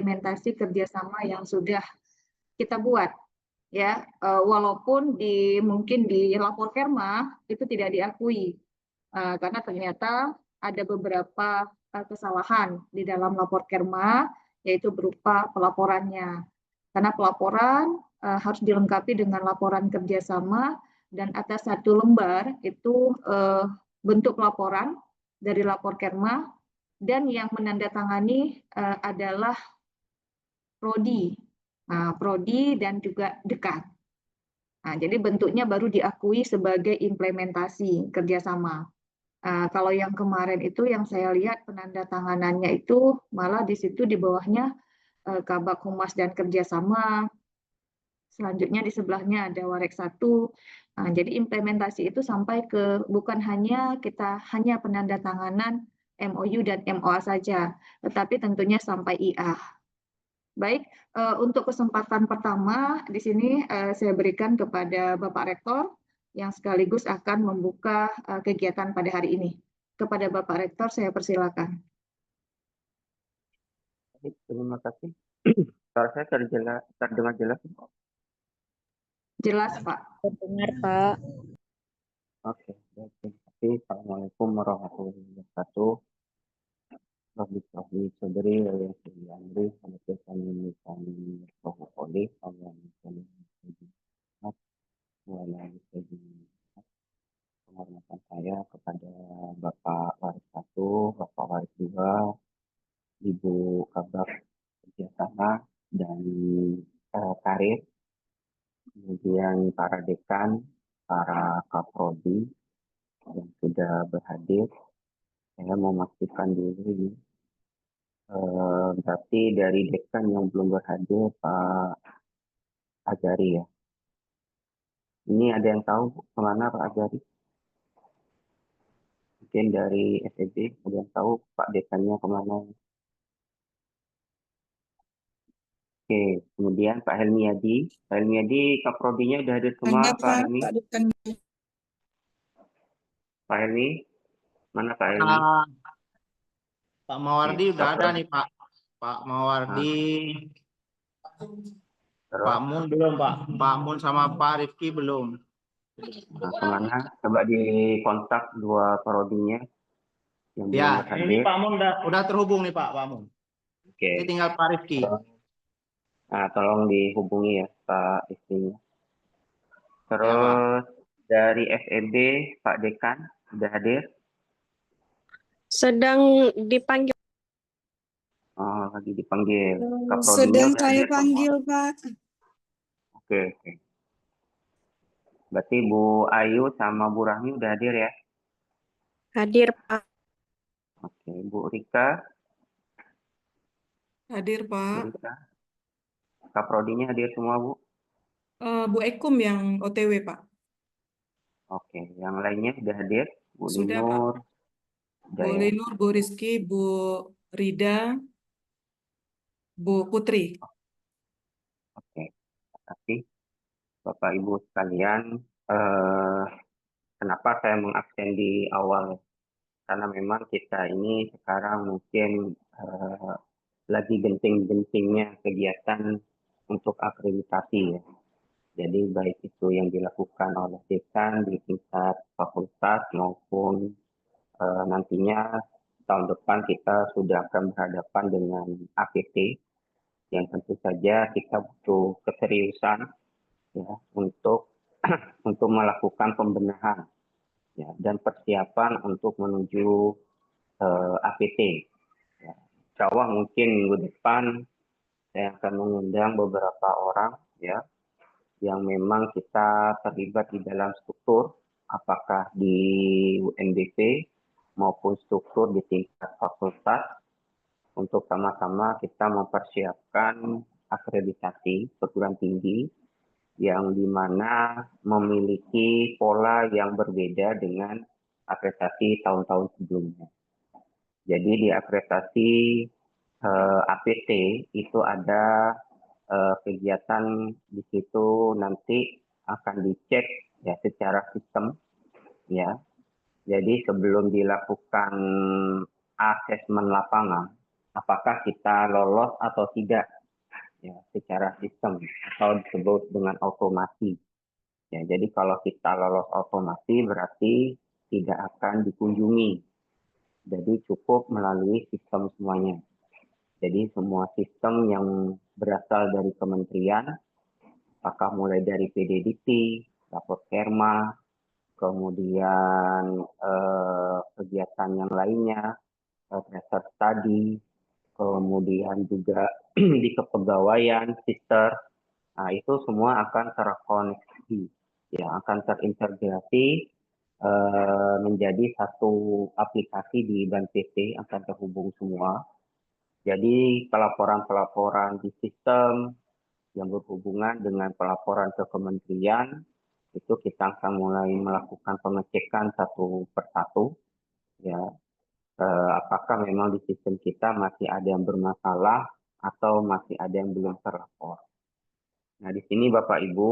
implementasi kerjasama yang sudah kita buat, ya, walaupun mungkin di lapor Kerma itu tidak diakui, karena ternyata ada beberapa kesalahan di dalam lapor Kerma, yaitu berupa pelaporannya. Karena pelaporan harus dilengkapi dengan laporan kerjasama, dan atas satu lembar itu bentuk laporan dari lapor Kerma, dan yang menandatangani adalah prodi, prodi dan juga dekan. Nah, jadi bentuknya baru diakui sebagai implementasi kerjasama. Kalau yang kemarin itu yang saya lihat penandatanganannya itu malah di situ di bawahnya Kabak Humas dan Kerjasama, selanjutnya di sebelahnya ada Warek 1. Jadi implementasi itu sampai ke bukan hanya penandatanganan MOU dan MOA saja, tetapi tentunya sampai IA. Baik, untuk kesempatan pertama di sini saya berikan kepada Bapak Rektor yang sekaligus akan membuka kegiatan pada hari ini. Kepada Bapak Rektor saya persilakan. Terima kasih. Suara saya terdengar jelas? Jelas, Pak. Terdengar, Pak. Oke, baik. Terima kasih. Assalamualaikum warahmatullahi wabarakatuh. Robi saudari yang saya Andri, sama kami Poli, penghormatan saya kepada Bapak Waris 1, Bapak Waris 2, Ibu Kabak Kerjasama dan Karir, kemudian para dekan, para kaprodi yang sudah berhadir. Saya mau memastikan diri, berarti dari dekan yang belum berhadir Pak Ajari ya. Ini ada yang tahu kemana Pak Ajari? Mungkin dari SEB ada yang tahu Pak dekannya kemana? Oke, kemudian Pak Helmiadi. Pak Helmiadi, kaprodinya sudah hadir semua Pak Helmi? Pak Helmi, mana Pak Helmi? Pak Mawardi Oke, udah ada nih Pak. Pak Mawardi. Terus? Pak Mun belum Pak. Pak Mun sama Pak Rifki belum. Nah, kemana? Coba dikontak dua parodinya yang belum Ya, berhadir. ini Pak Mun udah terhubung nih Pak Mun. Oke. Ini tinggal Pak Rifki. Nah, tolong dihubungi ya Pak istrinya. Terus Ya, Pak. dari FEB Pak Dekan sudah hadir? Sedang dipanggil. Oh, lagi dipanggil. Kaprodinya Sedang udah saya hadir panggil, semua? Pak. Oke. Berarti Bu Ayu sama Bu Rahmi udah hadir ya? Hadir, Pak. Oke, Bu Rika. Hadir, Bu Pak. Rika. Kaprodinya hadir semua Bu? Bu Ekum yang OTW, Pak. Oke, yang lainnya sudah hadir? Bu Sudah, Pak. Linur. Bu Linur, Bu Rizky, Bu Rida, Bu Putri. Oke, terima kasih Bapak Ibu sekalian. Kenapa saya mengabsen di awal? Karena memang kita ini sekarang mungkin lagi genting-gentingnya kegiatan untuk akreditasi ya. Jadi baik itu yang dilakukan oleh dekan di tingkat fakultas maupun nantinya tahun depan kita sudah akan berhadapan dengan APT yang tentu saja kita butuh keseriusan ya untuk untuk melakukan pembenahan ya, dan persiapan untuk menuju APT. Ya. Insya Allah mungkin minggu depan saya akan mengundang beberapa orang ya yang memang kita terlibat di dalam struktur, apakah di UNBP maupun struktur di tingkat fakultas, untuk sama-sama kita mempersiapkan akreditasi perguruan tinggi yang dimana memiliki pola yang berbeda dengan akreditasi tahun-tahun sebelumnya. Jadi di akreditasi APT itu ada kegiatan di situ nanti akan dicek ya secara sistem ya. Jadi sebelum dilakukan asesmen lapangan apakah kita lolos atau tidak ya secara sistem atau disebut dengan otomasi. Ya, jadi kalau kita lolos otomasi berarti tidak akan dikunjungi. Jadi cukup melalui sistem semuanya. Jadi semua sistem yang berasal dari kementerian, apakah mulai dari PDDT, rapor Kerma, kemudian kegiatan yang lainnya, tracer study, kemudian juga di kepegawaian, sister, nah itu semua akan terkoneksi, ya akan terintegrasi menjadi satu aplikasi di Bank PT, akan terhubung semua. Jadi pelaporan-pelaporan di sistem yang berhubungan dengan pelaporan ke kementerian, itu kita akan mulai melakukan pengecekan satu persatu, ya apakah memang di sistem kita masih ada yang bermasalah atau masih ada yang belum terlapor. Nah di sini Bapak Ibu,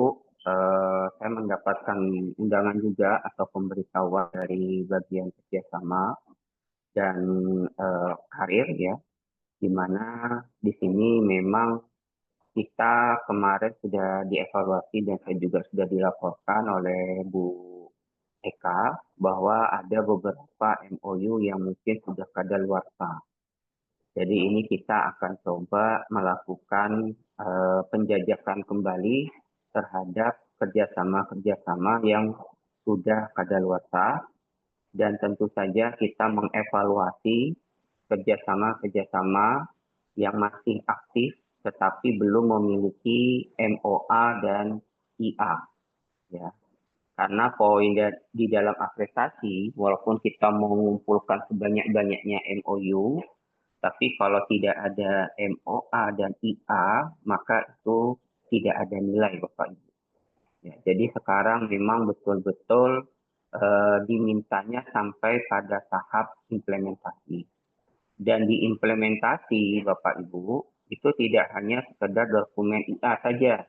saya mendapatkan undangan juga atau pemberitahuan dari bagian kerjasama dan karir ya, di mana di sini memang kita kemarin sudah dievaluasi dan saya juga sudah dilaporkan oleh Bu Eka bahwa ada beberapa MOU yang mungkin sudah kadaluarsa. Jadi ini kita akan coba melakukan penjajakan kembali terhadap kerjasama-kerjasama yang sudah kadaluarsa dan tentu saja kita mengevaluasi kerjasama-kerjasama yang masih aktif tetapi belum memiliki MOA dan IA. Ya. Karena poin di dalam akreditasi, walaupun kita mengumpulkan sebanyak-banyaknya MOU, tapi kalau tidak ada MOA dan IA, maka itu tidak ada nilai, Bapak Ibu. Ya, jadi sekarang memang betul-betul dimintanya sampai pada tahap implementasi. Dan di implementasi, Bapak Ibu, itu tidak hanya sekedar dokumen IA saja,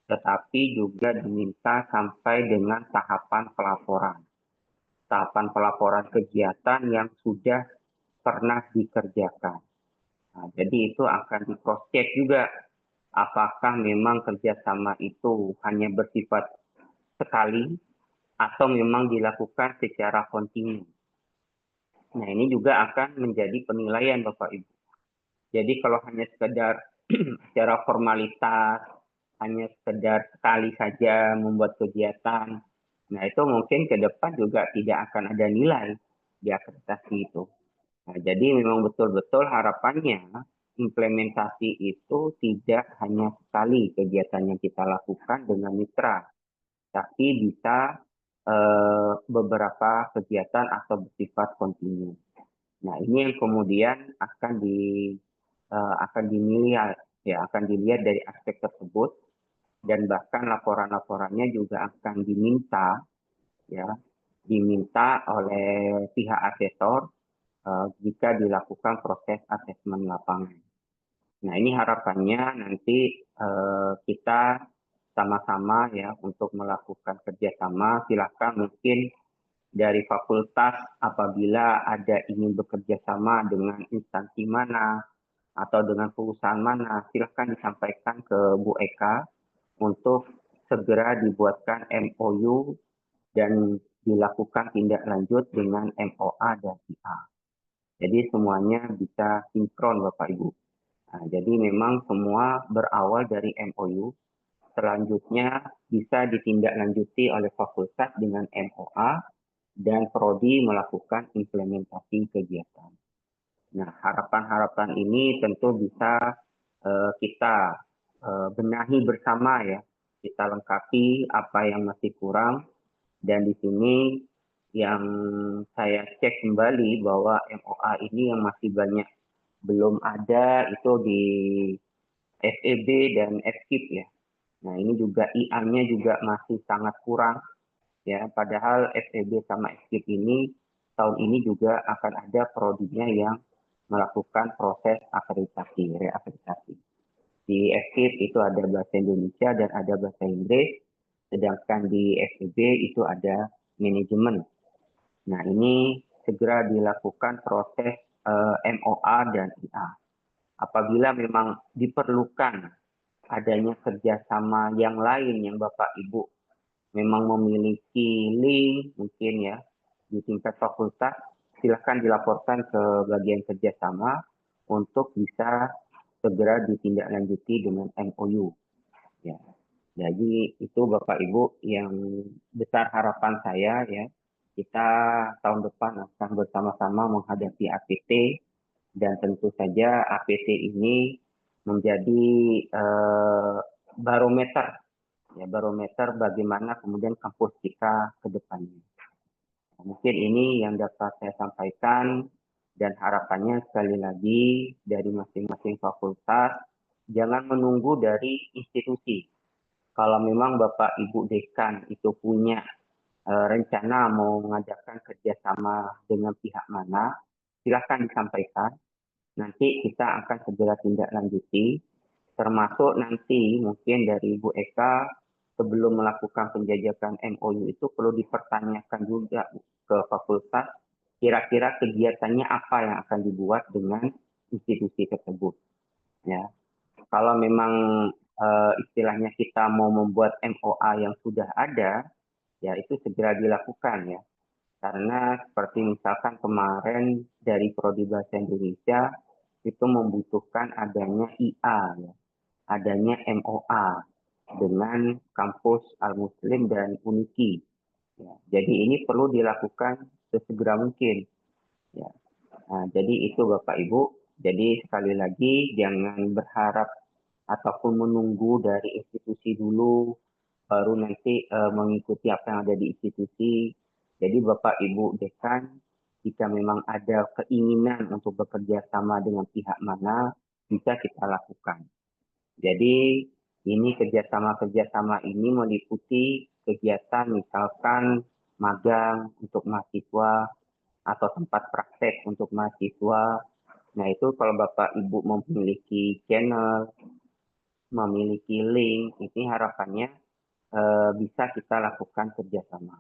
tetapi juga diminta sampai dengan tahapan pelaporan. Tahapan pelaporan kegiatan yang sudah pernah dikerjakan. Nah, jadi itu akan di-cross-check juga apakah memang kerjasama itu hanya bersifat sekali atau memang dilakukan secara kontinu. Nah, ini juga akan menjadi penilaian Bapak Ibu. Jadi kalau hanya sekedar secara formalitas, hanya sekedar sekali saja membuat kegiatan, nah itu mungkin ke depan juga tidak akan ada nilai di akreditasi itu. Nah, jadi memang betul-betul harapannya implementasi itu tidak hanya sekali kegiatan yang kita lakukan dengan mitra, tapi bisa beberapa kegiatan atau bersifat kontinu. Nah, ini yang kemudian akan dinilai, ya akan dilihat dari aspek tersebut dan bahkan laporan-laporannya juga akan diminta oleh pihak asesor jika dilakukan proses asesmen lapangan. Nah, ini harapannya nanti kita sama-sama ya untuk melakukan kerjasama. Silakan mungkin dari fakultas apabila ada ingin bekerja sama dengan instansi mana atau dengan perusahaan mana, silakan disampaikan ke Bu Eka untuk segera dibuatkan MOU dan dilakukan tindak lanjut dengan MOA dan IA. Jadi semuanya bisa sinkron Bapak Ibu. Nah, jadi memang semua berawal dari MOU, selanjutnya bisa ditindaklanjuti oleh fakultas dengan MOA dan prodi melakukan implementasi kegiatan. Nah, harapan-harapan ini tentu bisa kita benahi bersama ya, kita lengkapi apa yang masih kurang dan di sini yang saya cek kembali bahwa MOA ini yang masih banyak belum ada itu di FEB dan FKIP ya. Nah ini juga IA-nya juga masih sangat kurang ya. Padahal FEB sama FKIP ini tahun ini juga akan ada prodinya yang melakukan proses akreditasi, reakreditasi. Di FKIP itu ada bahasa Indonesia dan ada bahasa Inggris, sedangkan di FEB itu ada manajemen. Nah ini segera dilakukan proses MOA dan IA. Apabila memang diperlukan adanya kerjasama yang lain yang Bapak Ibu memang memiliki link mungkin ya di tingkat fakultas, silakan dilaporkan ke bagian kerjasama untuk bisa segera ditindaklanjuti dengan MOU. Ya. Jadi itu Bapak Ibu yang besar harapan saya ya. Kita tahun depan akan bersama-sama menghadapi APT dan tentu saja APT ini menjadi barometer bagaimana kemudian kampus kita ke depannya. Mungkin ini yang dapat saya sampaikan dan harapannya sekali lagi dari masing-masing fakultas jangan menunggu dari institusi. Kalau memang Bapak Ibu Dekan itu punya rencana mau mengadakan kerjasama dengan pihak mana, silakan disampaikan. Nanti kita akan segera tindak lanjuti, termasuk nanti mungkin dari Ibu Eka sebelum melakukan penjajakan MOU itu perlu dipertanyakan juga ke fakultas kira-kira kegiatannya apa yang akan dibuat dengan institusi tersebut. Ya, kalau memang istilahnya kita mau membuat MOA yang sudah ada, ya itu segera dilakukan ya. Karena seperti misalkan kemarin dari Prodi Bahasa Indonesia itu membutuhkan adanya IA, ya, adanya MOA dengan kampus Al-Muslim dan Uniki. Ya, jadi ini perlu dilakukan sesegera mungkin. Ya. Nah, jadi itu Bapak Ibu. Jadi sekali lagi jangan berharap ataupun menunggu dari institusi dulu, baru nanti mengikuti apa yang ada di institusi. Jadi Bapak Ibu Dekan, jika memang ada keinginan untuk bekerja sama dengan pihak mana, bisa kita lakukan. Jadi ini kerjasama ini meliputi kegiatan misalkan magang untuk mahasiswa atau tempat praktek untuk mahasiswa. Nah itu kalau Bapak Ibu memiliki channel, memiliki link, ini harapannya bisa kita lakukan kerjasama.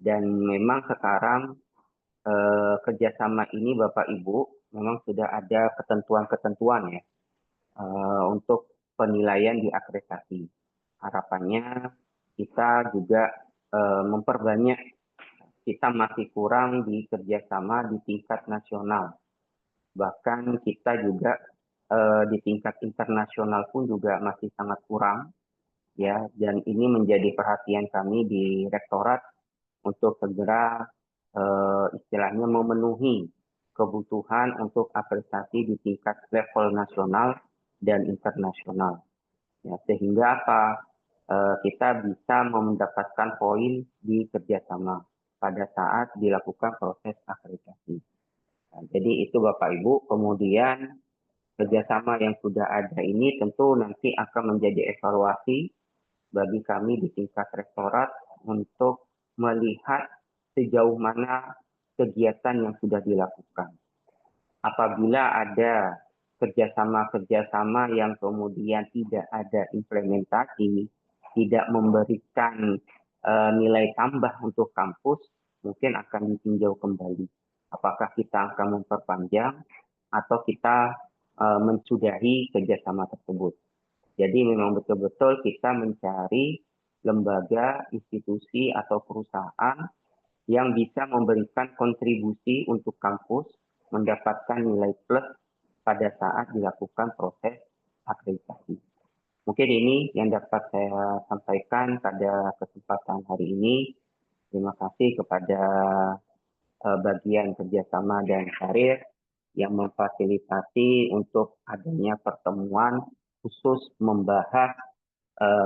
Dan memang sekarang kerjasama ini Bapak Ibu memang sudah ada ketentuan-ketentuan ya untuk penilaian di akreditasi. Harapannya kita juga memperbanyak, kita masih kurang di kerjasama di tingkat nasional. Bahkan kita juga di tingkat internasional pun juga masih sangat kurang ya, dan ini menjadi perhatian kami di rektorat untuk segera istilahnya memenuhi kebutuhan untuk akreditasi di tingkat level nasional dan internasional. Ya, sehingga apa? Kita bisa mendapatkan poin di kerjasama pada saat dilakukan proses akreditasi. Nah, jadi itu Bapak Ibu, kemudian kerjasama yang sudah ada ini tentu nanti akan menjadi evaluasi bagi kami di tingkat rektorat untuk melihat sejauh mana kegiatan yang sudah dilakukan. Apabila ada kerjasama-kerjasama yang kemudian tidak ada implementasi, tidak memberikan nilai tambah untuk kampus, mungkin akan ditinjau kembali. Apakah kita akan memperpanjang atau kita mensudahi kerjasama tersebut. Jadi memang betul-betul kita mencari lembaga, institusi, atau perusahaan yang bisa memberikan kontribusi untuk kampus mendapatkan nilai plus pada saat dilakukan proses akreditasi. Mungkin ini yang dapat saya sampaikan pada kesempatan hari ini. Terima kasih kepada bagian kerjasama dan karir yang memfasilitasi untuk adanya pertemuan khusus membahas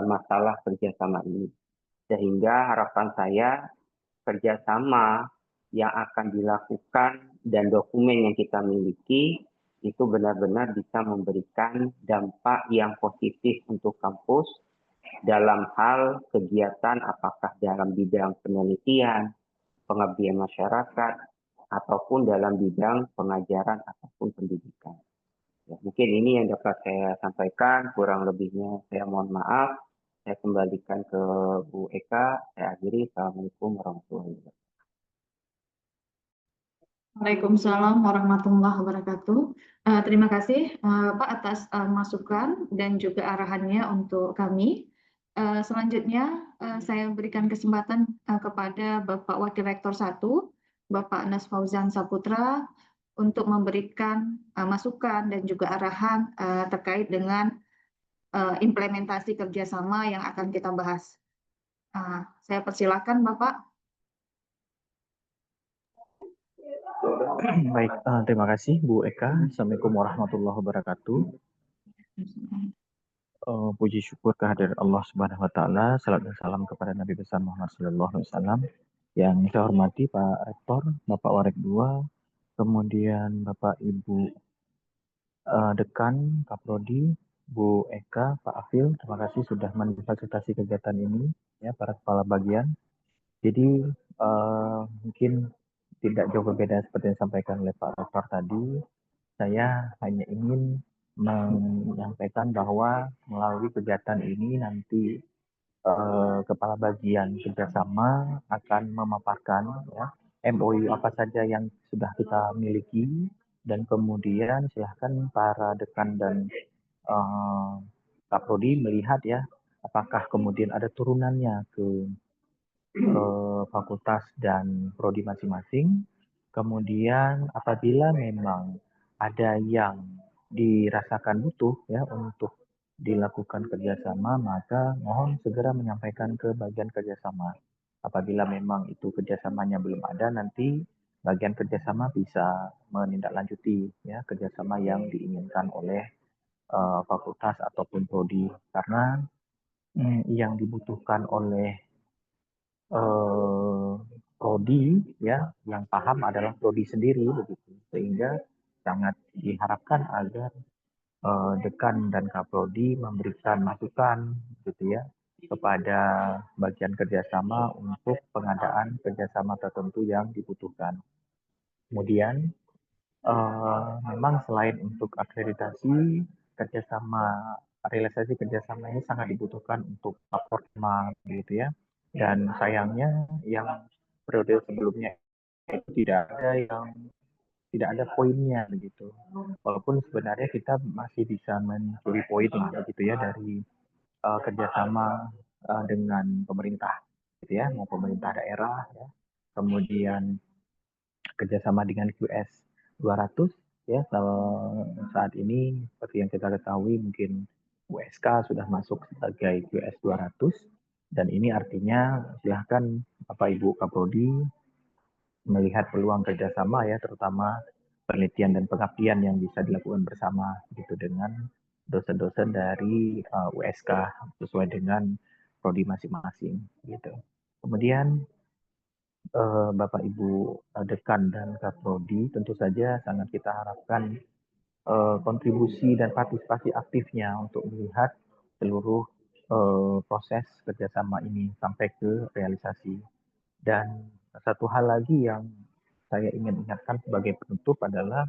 masalah kerjasama ini. Sehingga harapan saya kerjasama yang akan dilakukan dan dokumen yang kita miliki itu benar-benar bisa memberikan dampak yang positif untuk kampus dalam hal kegiatan apakah dalam bidang penelitian, pengabdian masyarakat, ataupun dalam bidang pengajaran ataupun pendidikan. Ya, mungkin ini yang dapat saya sampaikan, kurang lebihnya saya mohon maaf. Saya kembalikan ke Bu Eka, saya akhiri. Assalamualaikum warahmatullahi wabarakatuh. Waalaikumsalam warahmatullahi wabarakatuh. Terima kasih Pak atas masukan dan juga arahannya untuk kami. Selanjutnya saya berikan kesempatan kepada Bapak Wakil Rektor 1, Bapak Anas Fauzan Saputra untuk memberikan masukan dan juga arahan terkait dengan implementasi kerjasama yang akan kita bahas. Saya persilakan Bapak. Baik, terima kasih Bu Eka. Assalamualaikum warahmatullahi wabarakatuh. Puji syukur kehadirat Allah Subhanahu wa taala. Salam dan salam kepada Nabi besar Muhammad sallallahu alaihi wasallam. Yang saya hormati Pak Rektor, Bapak Warek 2, kemudian Bapak Ibu Dekan, Kaprodi, Bu Eka, Pak Afil, terima kasih sudah memfasilitasi kegiatan ini ya para kepala bagian. Jadi mungkin tidak jauh berbeda seperti yang disampaikan oleh Pak Rektor tadi. Saya hanya ingin menyampaikan bahwa melalui kegiatan ini nanti kepala bagian kerjasama akan memaparkan ya, MOU apa saja yang sudah kita miliki dan kemudian silahkan para dekan dan Kaprodi melihat ya apakah kemudian ada turunannya ke fakultas dan prodi masing-masing. Kemudian apabila memang ada yang dirasakan butuh ya untuk dilakukan kerjasama, maka mohon segera menyampaikan ke bagian kerjasama. Apabila memang itu kerjasamanya belum ada, nanti bagian kerjasama bisa menindaklanjuti ya kerjasama yang diinginkan oleh fakultas ataupun prodi. Karena yang dibutuhkan oleh prodi ya yang paham adalah prodi sendiri begitu, sehingga sangat diharapkan agar dekan dan kaprodi memberikan masukan gitu ya kepada bagian kerjasama untuk pengadaan kerjasama tertentu yang dibutuhkan. Kemudian memang selain untuk akreditasi kerjasama realisasi kerjasama ini sangat dibutuhkan untuk performa gitu ya. Dan sayangnya yang periode sebelumnya itu tidak ada poinnya begitu. Walaupun sebenarnya kita masih bisa mencuri poin lah begitu ya dari kerjasama dengan pemerintah gitu ya, mau pemerintah daerah ya. Kemudian kerjasama dengan QS 200 ya saat ini seperti yang kita ketahui mungkin USK sudah masuk sebagai QS 200 dan ini artinya silahkan Bapak Ibu Kaprodi melihat peluang kerjasama ya terutama penelitian dan pengabdian yang bisa dilakukan bersama gitu dengan dosen-dosen dari USK sesuai dengan prodi masing-masing gitu. Kemudian Bapak Ibu Dekan dan Kaprodi tentu saja sangat kita harapkan kontribusi dan partisipasi aktifnya untuk melihat seluruh proses kerjasama ini sampai ke realisasi. Dan satu hal lagi yang saya ingin ingatkan sebagai penutup adalah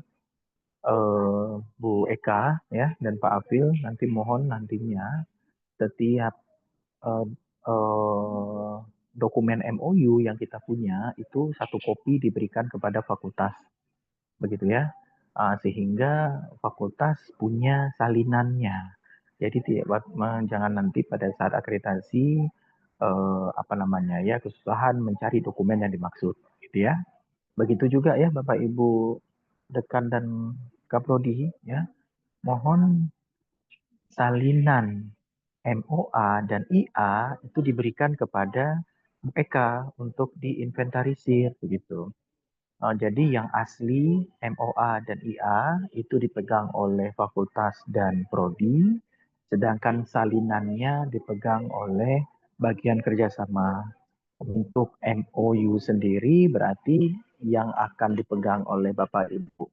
Bu Eka ya dan Pak Afil nanti mohon nantinya setiap uh, uh, dokumen MOU yang kita punya itu satu kopi diberikan kepada fakultas, begitu ya, sehingga fakultas punya salinannya. Jadi jangan nanti pada saat akreditasi apa namanya ya kesusahan mencari dokumen yang dimaksud, gitu ya. Begitu juga ya Bapak Ibu dekan dan kaprodi ya, mohon salinan MOA dan IA itu diberikan kepada Eka untuk diinventarisir begitu. Jadi yang asli MOA dan IA itu dipegang oleh fakultas dan prodi, sedangkan salinannya dipegang oleh bagian kerjasama. Untuk MOU sendiri berarti yang akan dipegang oleh Bapak Ibu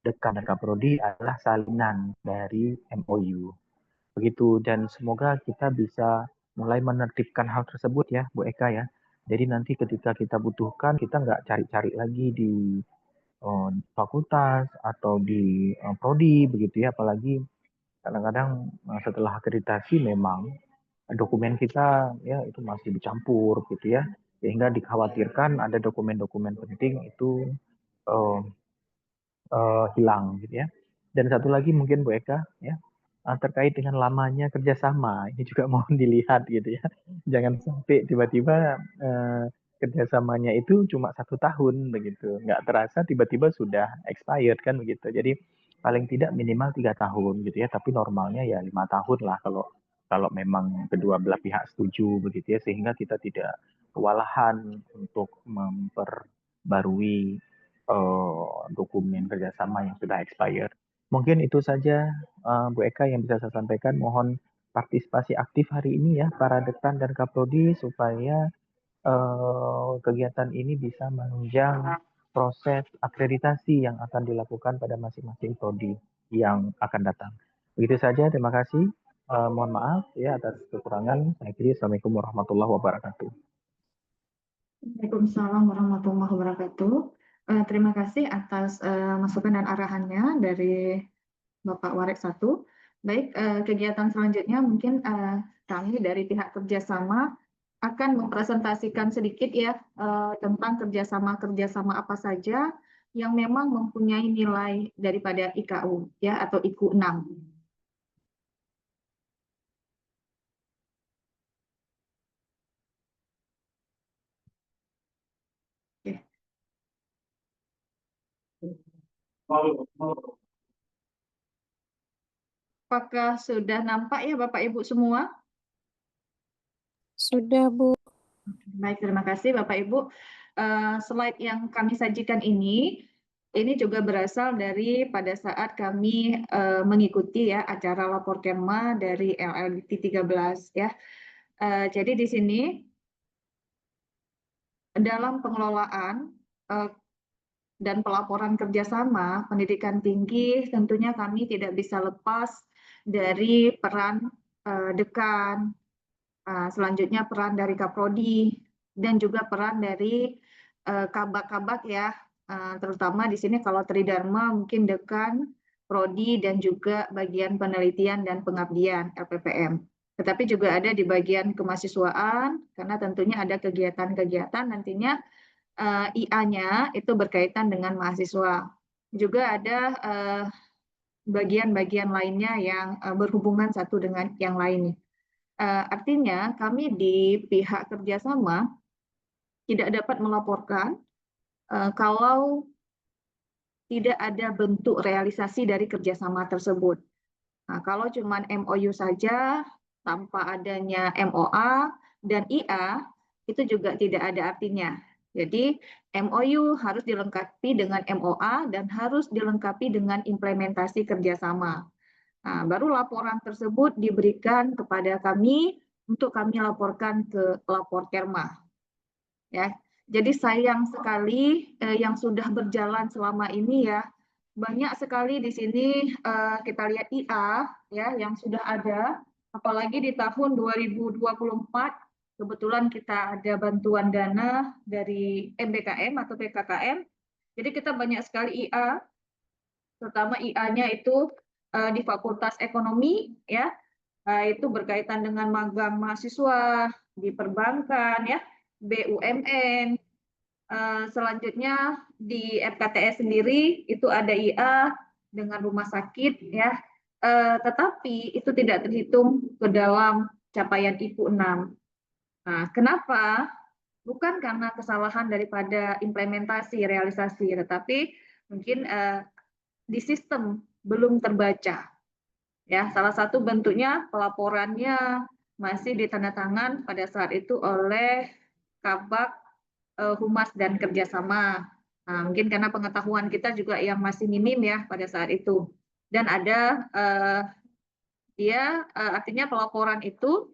dekan dan kaprodi adalah salinan dari MOU. Begitu dan semoga kita bisa mulai menertibkan hal tersebut ya Bu Eka ya. Jadi nanti ketika kita butuhkan kita nggak cari-cari lagi di fakultas atau di prodi begitu ya. Apalagi kadang-kadang setelah akreditasi memang dokumen kita ya itu masih dicampur gitu ya. Sehingga dikhawatirkan ada dokumen-dokumen penting itu eh, hilang gitu ya. Dan satu lagi mungkin Bu Eka ya, terkait dengan lamanya kerjasama ini juga mohon dilihat gitu ya. Jangan sampai tiba-tiba kerjasamanya itu cuma 1 tahun begitu, nggak terasa tiba-tiba sudah expired kan begitu. Jadi paling tidak minimal 3 tahun gitu ya, tapi normalnya ya 5 tahun lah kalau kalau memang kedua belah pihak setuju begitu ya, sehingga kita tidak kewalahan untuk memperbarui dokumen kerjasama yang sudah expired. Mungkin itu saja Bu Eka yang bisa saya sampaikan. Mohon partisipasi aktif hari ini ya para dekan dan kaprodi supaya kegiatan ini bisa menunjang proses akreditasi yang akan dilakukan pada masing-masing prodi yang akan datang. Begitu saja, terima kasih. Mohon maaf ya atas kekurangan. Saya kira Assalamualaikum warahmatullahi wabarakatuh. Waalaikumsalam warahmatullahi wabarakatuh. Terima kasih atas masukan dan arahannya dari Bapak Warik 1. Baik, kegiatan selanjutnya mungkin kami dari pihak kerjasama akan mempresentasikan sedikit ya tentang kerjasama apa saja yang memang mempunyai nilai daripada IKU ya atau IKU 6. Apakah sudah nampak ya Bapak Ibu semua? Sudah, Bu. Baik, terima kasih Bapak Ibu. Slide yang kami sajikan ini juga berasal dari pada saat kami mengikuti ya acara lapor Kemma dari LLDT 13 ya. Jadi di sini dalam pengelolaan dan pelaporan kerjasama pendidikan tinggi tentunya kami tidak bisa lepas dari peran dekan, selanjutnya peran dari Kaprodi, dan juga peran dari kabak-kabak ya, terutama di sini kalau Tridharma mungkin dekan, prodi, dan juga bagian penelitian dan pengabdian LPPM. Tetapi juga ada di bagian kemahasiswaan, karena tentunya ada kegiatan-kegiatan nantinya IA-nya itu berkaitan dengan mahasiswa. Juga ada bagian-bagian lainnya yang berhubungan satu dengan yang lain. Artinya kami di pihak kerjasama tidak dapat melaporkan kalau tidak ada bentuk realisasi dari kerjasama tersebut. Nah, kalau cuma MOU saja tanpa adanya MOA dan IA itu juga tidak ada artinya. Jadi MOU harus dilengkapi dengan MOA dan harus dilengkapi dengan implementasi kerjasama. Nah, baru laporan tersebut diberikan kepada kami untuk kami laporkan ke lapor Kerma. Ya, jadi sayang sekali yang sudah berjalan selama ini ya, banyak sekali di sini kita lihat IA ya yang sudah ada, apalagi di tahun 2024 kebetulan kita ada bantuan dana dari MBKM atau PKKM. Jadi kita banyak sekali IA, terutama IA-nya itu di Fakultas Ekonomi ya, itu berkaitan dengan magang mahasiswa di perbankan ya, BUMN. Selanjutnya di FKTS sendiri itu ada IA dengan rumah sakit ya, tetapi itu tidak terhitung ke dalam capaian IPU 6. Nah, kenapa? Bukan karena kesalahan daripada implementasi realisasi, tetapi mungkin di sistem belum terbaca. Ya, salah satu bentuknya pelaporannya masih ditandatangan pada saat itu oleh Kabak Humas dan Kerjasama. Nah, mungkin karena pengetahuan kita juga yang masih minim ya pada saat itu. Dan ada artinya pelaporan itu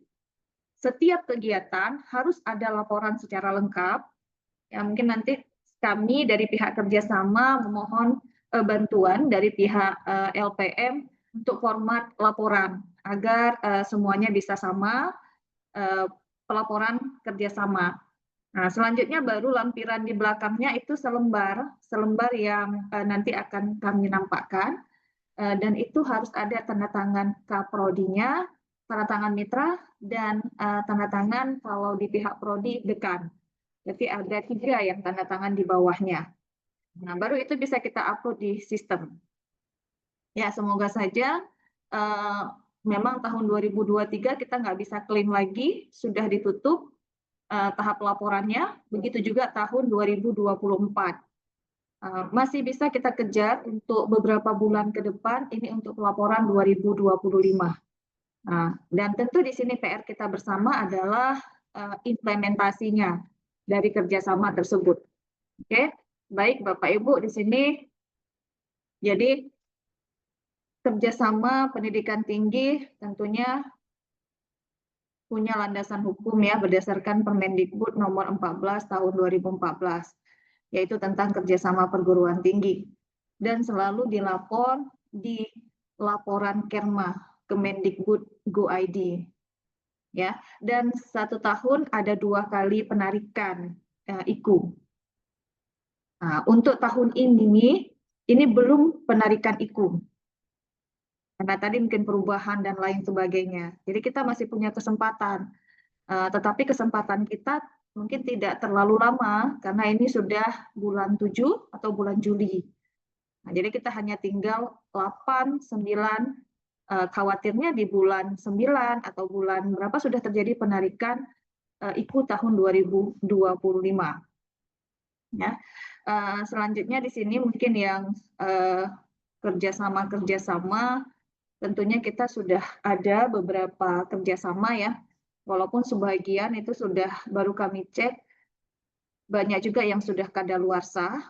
setiap kegiatan harus ada laporan secara lengkap. Ya, mungkin nanti kami dari pihak kerjasama memohon bantuan dari pihak LPM untuk format laporan agar semuanya bisa sama pelaporan kerjasama. Nah, selanjutnya baru lampiran di belakangnya itu selembar yang nanti akan kami nampakkan, dan itu harus ada tanda tangan kaprodinya, tanda tangan mitra, dan tanda tangan kalau di pihak prodi dekan. Jadi ada 3 yang tanda tangan di bawahnya. Nah, baru itu bisa kita upload di sistem. Ya, semoga saja memang tahun 2023 kita nggak bisa klaim lagi, sudah ditutup tahap laporannya, begitu juga tahun 2024. Masih bisa kita kejar untuk beberapa bulan ke depan, ini untuk laporan 2025. Nah, dan tentu di sini PR kita bersama adalah implementasinya dari kerjasama tersebut. Oke, baik Bapak Ibu di sini. Jadi kerjasama pendidikan tinggi tentunya punya landasan hukum ya berdasarkan Permendikbud nomor 14 tahun 2014, yaitu tentang kerjasama perguruan tinggi. Dan selalu dilapor di laporan Kerma Kemendikbud Go.id. Ya, dan 1 tahun ada 2 kali penarikan IKU. Nah, untuk tahun ini belum penarikan IKU. Karena tadi mungkin perubahan dan lain sebagainya. Jadi kita masih punya kesempatan. Tetapi kesempatan kita mungkin tidak terlalu lama karena ini sudah bulan 7 atau bulan Juli. Nah, jadi kita hanya tinggal 8, 9, khawatirnya di bulan 9 atau bulan berapa sudah terjadi penarikan IKU tahun 2025. Ya. Selanjutnya di sini mungkin yang kerjasama tentunya kita sudah ada beberapa kerjasama ya, walaupun sebagian itu sudah baru kami cek, banyak juga yang sudah kadaluarsa,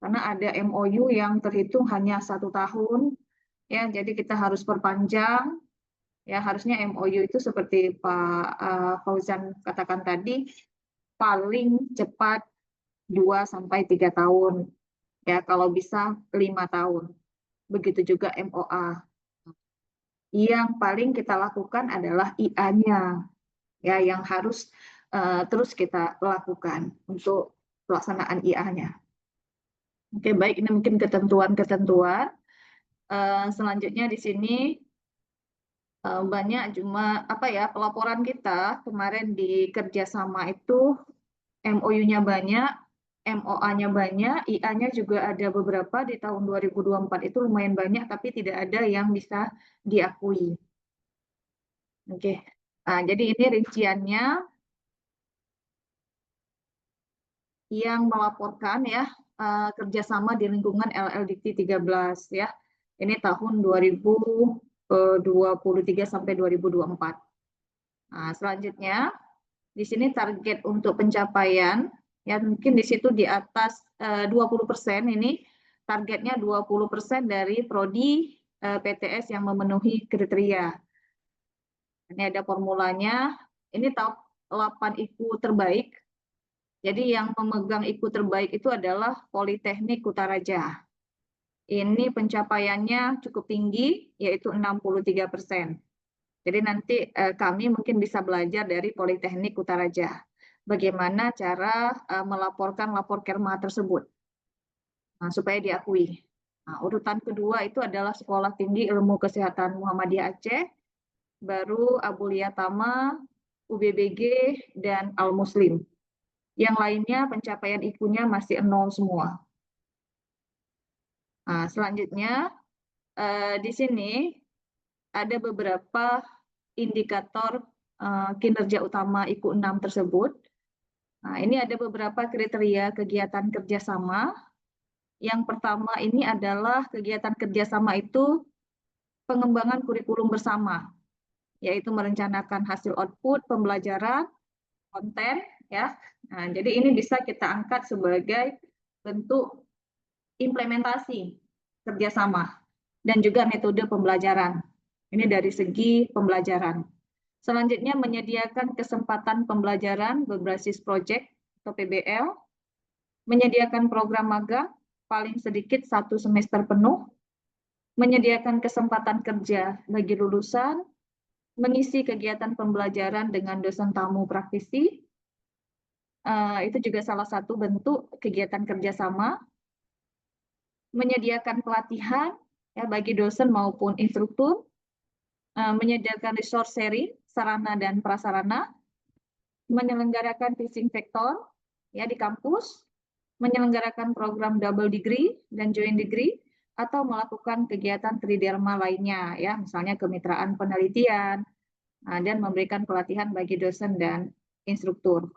karena ada MOU yang terhitung hanya 1 tahun, ya, jadi kita harus perpanjang, ya harusnya MOU itu seperti Pak Fauzan katakan tadi, paling cepat 2-3 tahun, ya kalau bisa 5 tahun, begitu juga MOA. Yang paling kita lakukan adalah IA-nya, ya yang harus terus kita lakukan untuk pelaksanaan IA-nya. Oke, baik, ini mungkin ketentuan-ketentuan. Selanjutnya di sini banyak cuma pelaporan kita kemarin di kerjasama itu MOU-nya banyak, MOA-nya banyak, IA-nya juga ada beberapa di tahun 2024 itu lumayan banyak, tapi tidak ada yang bisa diakui. Oke, jadi ini rinciannya yang melaporkan ya kerjasama di lingkungan LLDikti 13 ya. Ini tahun 2023 sampai 2024. Nah, selanjutnya di sini target untuk pencapaian ya mungkin di situ di atas 20% ini targetnya 20% dari prodi PTS yang memenuhi kriteria. Ini ada formulanya. Ini top 8 IKU terbaik. Jadi yang memegang IKU terbaik itu adalah Politeknik Kutaraja. Ini pencapaiannya cukup tinggi, yaitu 63%. Jadi nanti kami mungkin bisa belajar dari Politeknik Kutaraja. Bagaimana cara melaporkan lapor Kerma tersebut, supaya diakui. Nah, urutan kedua itu adalah Sekolah Tinggi Ilmu Kesehatan Muhammadiyah Aceh, baru Abulia Tama, UBBG, dan Al-Muslim. Yang lainnya pencapaian IKU-nya masih 0 semua. Nah, selanjutnya di sini ada beberapa indikator kinerja utama IKU 6 tersebut. Nah, ini ada beberapa kriteria kegiatan kerjasama. Yang pertama ini adalah kegiatan kerjasama itu pengembangan kurikulum bersama, yaitu merencanakan hasil output pembelajaran, konten, ya. Nah, jadi ini bisa kita angkat sebagai bentuk implementasi kerjasama dan juga metode pembelajaran. Ini dari segi pembelajaran. Selanjutnya menyediakan kesempatan pembelajaran berbasis proyek atau PBL, menyediakan program magang paling sedikit 1 semester penuh, menyediakan kesempatan kerja bagi lulusan, mengisi kegiatan pembelajaran dengan dosen tamu praktisi, itu juga salah satu bentuk kegiatan kerjasama, menyediakan pelatihan ya bagi dosen maupun instruktur, menyediakan resource sharing, sarana dan prasarana, menyelenggarakan teaching vektor ya di kampus, menyelenggarakan program double degree dan joint degree, atau melakukan kegiatan tridharma lainnya, ya, misalnya kemitraan penelitian, dan memberikan pelatihan bagi dosen dan instruktur.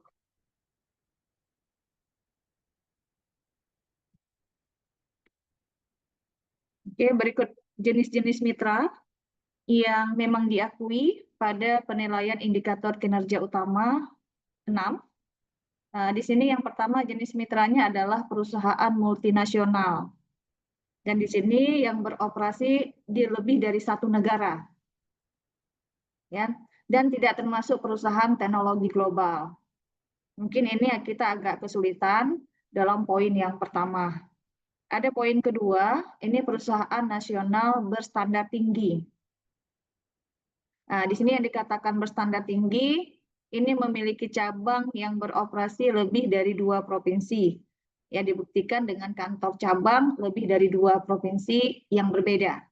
Oke, berikut jenis-jenis mitra yang memang diakui pada penilaian indikator kinerja utama 6. Di sini yang pertama jenis mitranya adalah perusahaan multinasional. Dan di sini yang beroperasi di lebih dari satu negara. Ya, dan tidak termasuk perusahaan teknologi global. Mungkin ini kita agak kesulitan dalam poin yang pertama. Ada poin kedua, ini perusahaan nasional berstandar tinggi. Nah, di sini yang dikatakan berstandar tinggi, ini memiliki cabang yang beroperasi lebih dari 2 provinsi. Ya, dibuktikan dengan kantor cabang lebih dari 2 provinsi yang berbeda.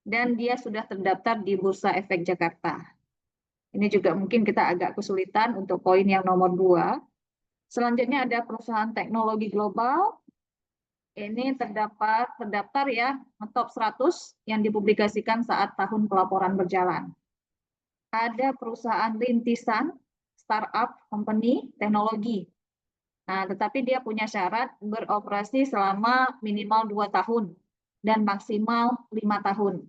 Dan dia sudah terdaftar di Bursa Efek Jakarta. Ini juga mungkin kita agak kesulitan untuk poin yang nomor 2. Selanjutnya ada perusahaan teknologi global. Ini terdaftar ya, top 100 yang dipublikasikan saat tahun pelaporan berjalan. Ada perusahaan rintisan, startup company, teknologi. Nah, tetapi dia punya syarat beroperasi selama minimal 2 tahun dan maksimal 5 tahun.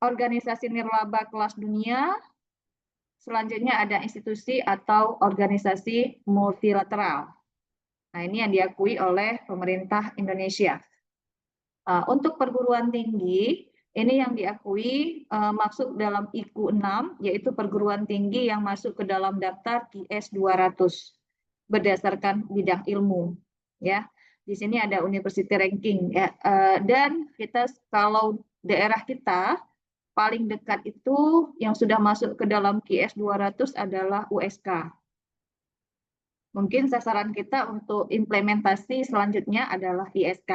Organisasi nirlaba kelas dunia. Selanjutnya ada institusi atau organisasi multilateral. Nah, ini yang diakui oleh pemerintah Indonesia. Untuk perguruan tinggi, ini yang diakui masuk dalam IQ 6, yaitu perguruan tinggi yang masuk ke dalam daftar QS 200 berdasarkan bidang ilmu. Ya, di sini ada university ranking. Ya, dan kita kalau daerah kita paling dekat itu yang sudah masuk ke dalam QS 200 adalah USK. Mungkin sasaran kita untuk implementasi selanjutnya adalah ISK.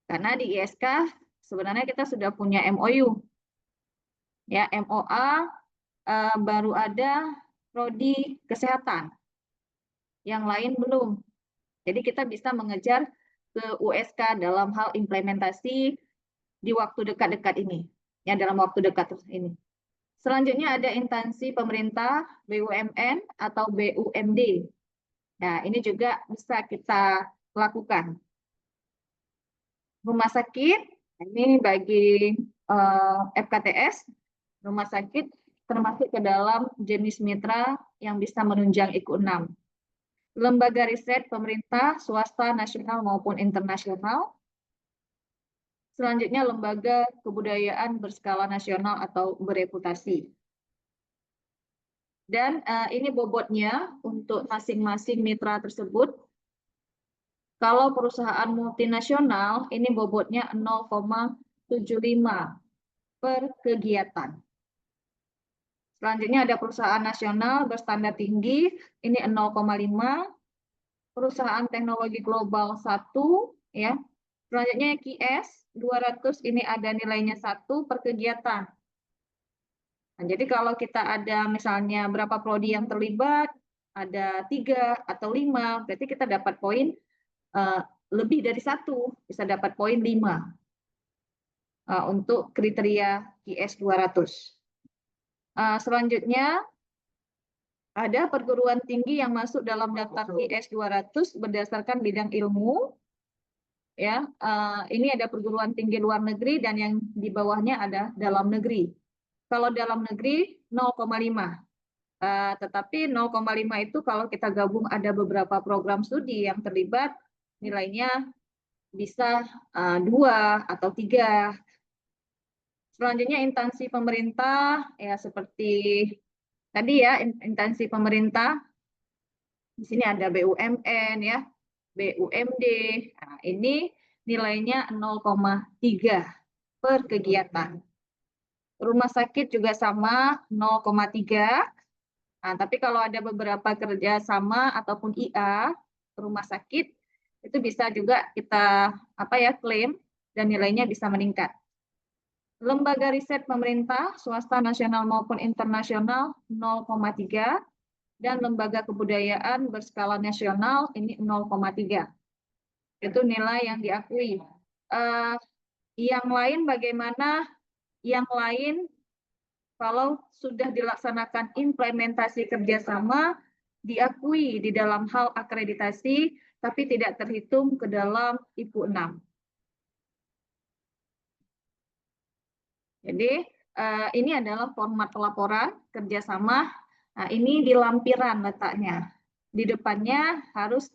Karena di ISK sebenarnya kita sudah punya MOU. Ya, MOA baru ada prodi kesehatan. Yang lain belum. Jadi kita bisa mengejar ke USK dalam hal implementasi di waktu dekat-dekat ini. Ya, dalam waktu dekat ini. Selanjutnya ada instansi pemerintah, BUMN atau BUMD. Nah, ini juga bisa kita lakukan. Rumah sakit, ini bagi FKTS, rumah sakit termasuk ke dalam jenis mitra yang bisa menunjang IQ 6. Lembaga riset pemerintah, swasta, nasional maupun internasional. Selanjutnya lembaga kebudayaan berskala nasional atau bereputasi. Dan ini bobotnya untuk masing-masing mitra tersebut. Kalau perusahaan multinasional, ini bobotnya 0,75 per kegiatan. Selanjutnya ada perusahaan nasional berstandar tinggi, ini 0,5. Perusahaan teknologi global 1, ya. Selanjutnya QS 200, ini ada nilainya 1 per kegiatan. Nah, jadi kalau kita ada misalnya berapa prodi yang terlibat, ada 3 atau 5, berarti kita dapat poin lebih dari 1, bisa dapat poin 5 untuk kriteria QS 200. Selanjutnya ada perguruan tinggi yang masuk dalam daftar QS 200 berdasarkan bidang ilmu. Ya, ini ada perguruan tinggi luar negeri dan yang di bawahnya ada dalam negeri. Kalau dalam negeri 0,5. Tetapi 0,5 itu kalau kita gabung ada beberapa program studi yang terlibat, nilainya bisa 2 atau 3. Selanjutnya instansi pemerintah, ya seperti tadi ya, instansi pemerintah. Di sini ada BUMN ya, BUMD. Nah, ini nilainya 0,3 per kegiatan. Rumah sakit juga sama 0,3. Nah, tapi kalau ada beberapa kerjasama ataupun IA rumah sakit itu bisa juga kita klaim dan nilainya bisa meningkat. Lembaga riset pemerintah, swasta nasional maupun internasional 0,3 dan lembaga kebudayaan berskala nasional ini 0,3. Itu nilai yang diakui. Yang lain bagaimana? Yang lain kalau sudah dilaksanakan implementasi kerjasama diakui di dalam hal akreditasi, tapi tidak terhitung ke dalam IPU 6. Jadi ini adalah format pelaporan kerjasama. Nah, ini di lampiran letaknya. Di depannya harus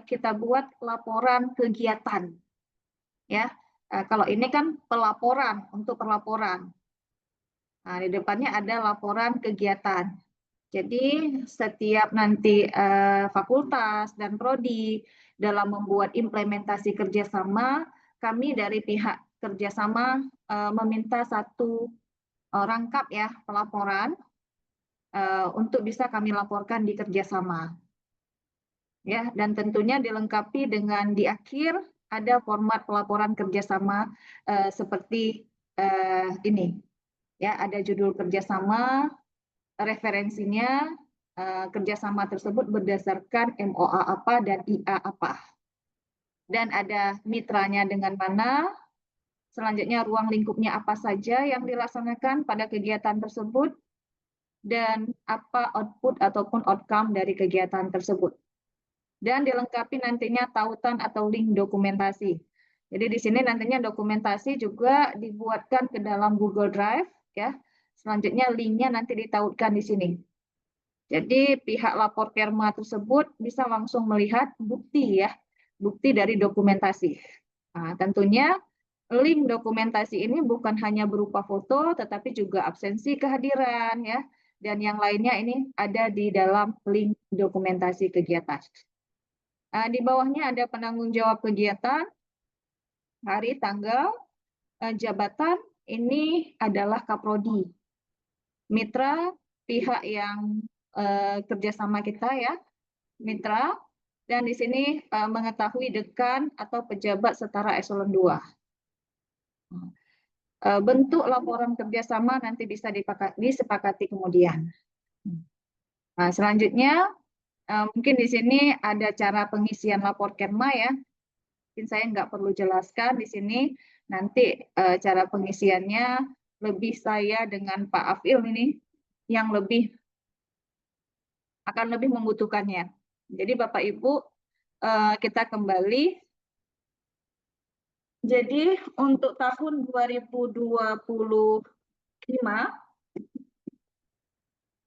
kita buat laporan kegiatan. Ya, kalau ini kan pelaporan untuk perlaporan. Nah, di depannya ada laporan kegiatan. Jadi setiap nanti fakultas dan prodi dalam membuat implementasi kerjasama, kami dari pihak kerjasama meminta satu rangkap ya pelaporan untuk bisa kami laporkan di kerjasama. Ya, dan tentunya dilengkapi dengan di akhir ada format pelaporan kerjasama seperti ini. Ya, ada judul kerjasama, referensinya, kerjasama tersebut berdasarkan MOA apa dan IA apa. Dan ada mitranya dengan mana, selanjutnya ruang lingkupnya apa saja yang dilaksanakan pada kegiatan tersebut, dan apa output ataupun outcome dari kegiatan tersebut. Dan dilengkapi nantinya tautan atau link dokumentasi. Jadi di sini nantinya dokumentasi juga dibuatkan ke dalam Google Drive, ya. Selanjutnya linknya nanti ditautkan di sini. Jadi pihak lapor Kerma tersebut bisa langsung melihat bukti ya, bukti dari dokumentasi. Nah, tentunya link dokumentasi ini bukan hanya berupa foto, tetapi juga absensi kehadiran ya, dan yang lainnya ini ada di dalam link dokumentasi kegiatan. Di bawahnya ada penanggung jawab kegiatan, hari, tanggal, jabatan, ini adalah Kaprodi. Mitra, pihak yang kerjasama kita ya, mitra, dan di sini mengetahui dekan atau pejabat setara eselon 2. Bentuk laporan kerjasama nanti bisa disepakati kemudian. Nah, selanjutnya, mungkin di sini ada cara pengisian lapor Kerma ya. Mungkin saya nggak perlu jelaskan di sini, nanti cara pengisiannya lebih saya dengan Pak Afil ini yang akan lebih membutuhkannya. Jadi Bapak Ibu, kita kembali. Jadi untuk tahun 2025,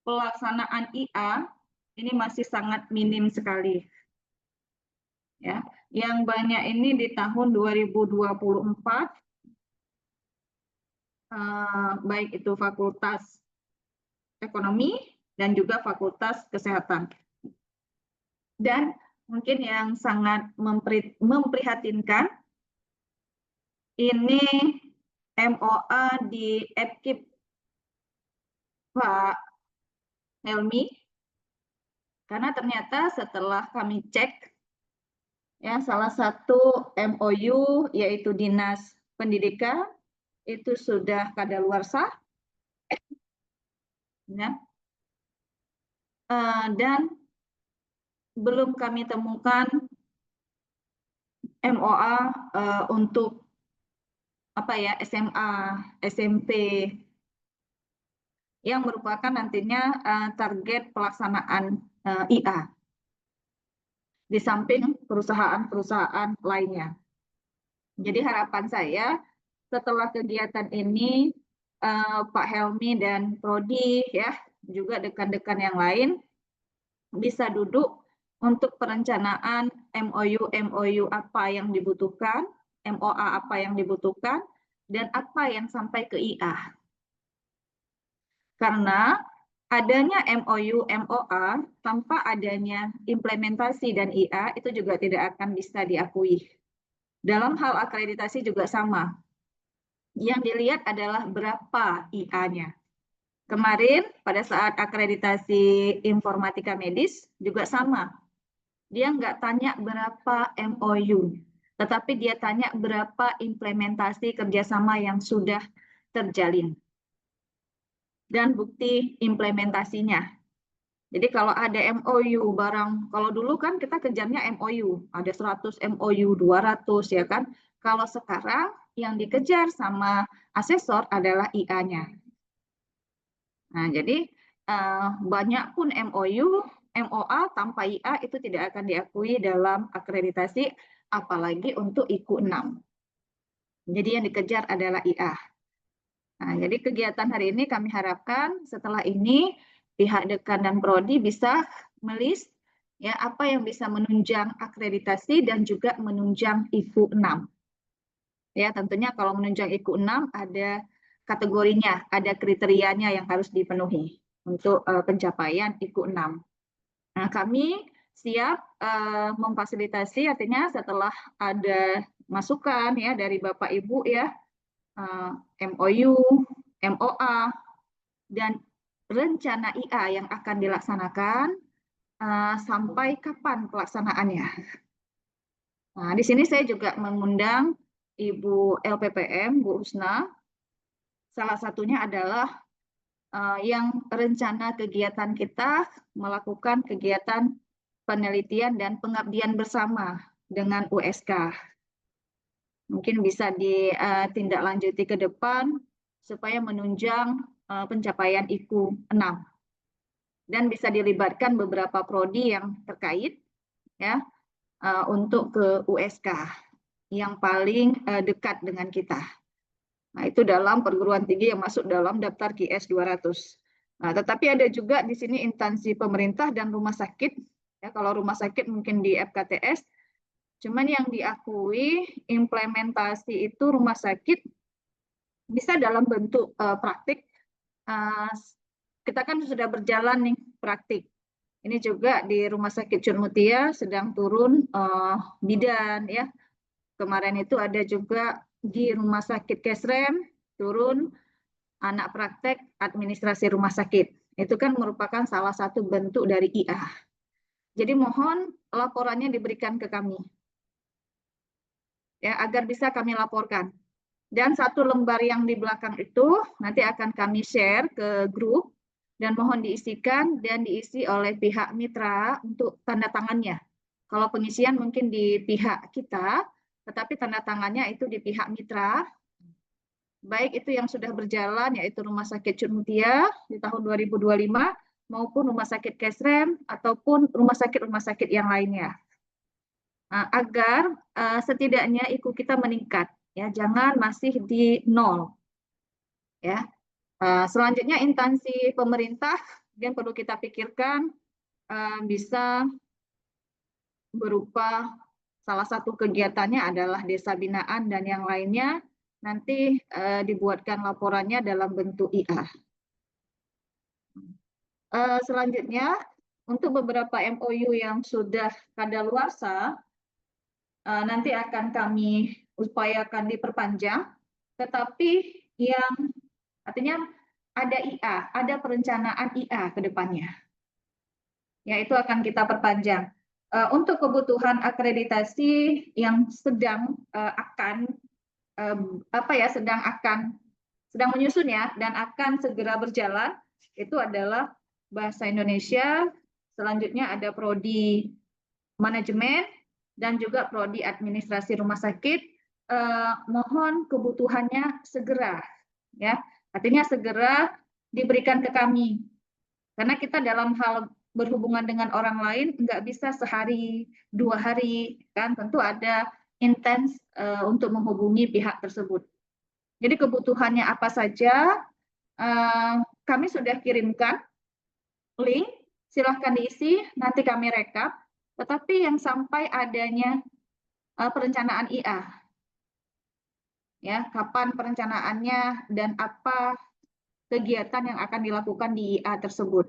pelaksanaan IA ini masih sangat minim sekali. Ya, yang banyak ini di tahun 2024, baik itu Fakultas Ekonomi dan juga Fakultas Kesehatan. Dan mungkin yang sangat memprihatinkan, ini MOA di Epkip Pak Helmi, karena ternyata setelah kami cek, ya salah satu MOU yaitu Dinas Pendidikan itu sudah kadaluarsa, ya, dan belum kami temukan MOA untuk SMA, SMP yang merupakan nantinya target pelaksanaan IA di samping perusahaan-perusahaan lainnya. Jadi harapan saya setelah kegiatan ini Pak Helmi dan Prodi ya juga dekan-dekan yang lain bisa duduk untuk perencanaan MOU apa yang dibutuhkan, MOA apa yang dibutuhkan, dan apa yang sampai ke IA. Karena adanya MOU, MOA tanpa adanya implementasi dan IA itu juga tidak akan bisa diakui. Dalam hal akreditasi juga sama. Yang dilihat adalah berapa IA-nya. Kemarin pada saat akreditasi informatika medis juga sama. Dia nggak tanya berapa MOU, tetapi dia tanya berapa implementasi kerjasama yang sudah terjalin dan bukti implementasinya. Jadi kalau ada MOU barang, kalau dulu kan kita kejarnya MOU, ada 100 MOU, 200 ya kan. Kalau sekarang yang dikejar sama asesor adalah IA-nya. Nah, jadi banyak pun MOU, MOA tanpa IA itu tidak akan diakui dalam akreditasi, apalagi untuk IQ 6. Jadi yang dikejar adalah IA. Nah, jadi kegiatan hari ini kami harapkan setelah ini pihak dekan dan prodi bisa melis ya apa yang bisa menunjang akreditasi dan juga menunjang IQ 6. Ya, tentunya kalau menunjang IQ 6 ada kategorinya, ada kriterianya yang harus dipenuhi untuk pencapaian IQ 6. Nah, kami siap memfasilitasi, artinya setelah ada masukan ya dari Bapak Ibu ya, MOU, MOA, dan rencana IA yang akan dilaksanakan sampai kapan pelaksanaannya. Nah, di sini saya juga mengundang Ibu LPPM, Bu Husna. Salah satunya adalah yang rencana kegiatan kita melakukan kegiatan penelitian dan pengabdian bersama dengan USK. Mungkin bisa ditindaklanjuti ke depan supaya menunjang pencapaian IQ 6 dan bisa dilibatkan beberapa prodi yang terkait ya untuk ke USK yang paling dekat dengan kita. Nah, itu dalam perguruan tinggi yang masuk dalam daftar QS 200. Nah, tetapi ada juga di sini instansi pemerintah dan rumah sakit. Ya, kalau rumah sakit mungkin di FKTS, cuman yang diakui implementasi itu rumah sakit bisa dalam bentuk praktik. Kita kan sudah berjalan nih praktik. Ini juga di Rumah Sakit Cud Mutia sedang turun bidan ya. Kemarin itu ada juga di Rumah Sakit Kesrem turun anak praktek administrasi rumah sakit. Itu kan merupakan salah satu bentuk dari IA. Jadi mohon laporannya diberikan ke kami. Ya, agar bisa kami laporkan. Dan satu lembar yang di belakang itu nanti akan kami share ke grup dan mohon diisikan dan diisi oleh pihak mitra untuk tanda tangannya. Kalau pengisian mungkin di pihak kita, tetapi tanda tangannya itu di pihak mitra. Baik itu yang sudah berjalan yaitu Rumah Sakit Cud Mutia di tahun 2025 maupun Rumah Sakit Kesrem ataupun rumah sakit yang lainnya. Agar setidaknya IQ kita meningkat ya, jangan masih di nol. Ya. Selanjutnya instansi pemerintah yang perlu kita pikirkan bisa berupa salah satu kegiatannya adalah desa binaan dan yang lainnya nanti dibuatkan laporannya dalam bentuk IA. Selanjutnya untuk beberapa MOU yang sudah kadaluarsa nanti akan kami upayakan diperpanjang, tetapi yang artinya ada IA, ada perencanaan IA ke depannya. Ya, itu akan kita perpanjang. Untuk kebutuhan akreditasi yang sedang sedang menyusun ya dan akan segera berjalan itu adalah bahasa Indonesia, selanjutnya ada prodi manajemen dan juga prodi administrasi rumah sakit. Mohon kebutuhannya segera ya, artinya segera diberikan ke kami karena kita dalam hal berhubungan dengan orang lain nggak bisa sehari 2 hari kan, tentu ada intens untuk menghubungi pihak tersebut. Jadi kebutuhannya apa saja kami sudah kirimkan link, silahkan diisi, nanti kami rekap. Tetapi yang sampai adanya perencanaan IA, ya kapan perencanaannya dan apa kegiatan yang akan dilakukan di IA tersebut.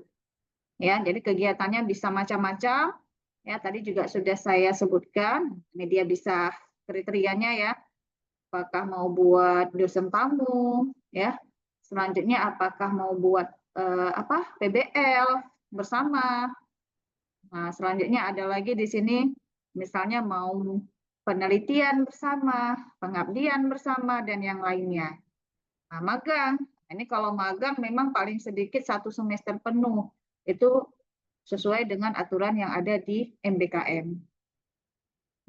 Ya, jadi kegiatannya bisa macam-macam. Ya, tadi juga sudah saya sebutkan. Ini dia bisa kriterianya ya. Apakah mau buat dosen tamu, ya. Selanjutnya apakah mau buat PBL bersama. Nah, selanjutnya ada lagi di sini misalnya mau penelitian bersama, pengabdian bersama dan yang lainnya. Nah, magang. Ini kalau magang memang paling sedikit 1 semester penuh. Itu sesuai dengan aturan yang ada di MBKM.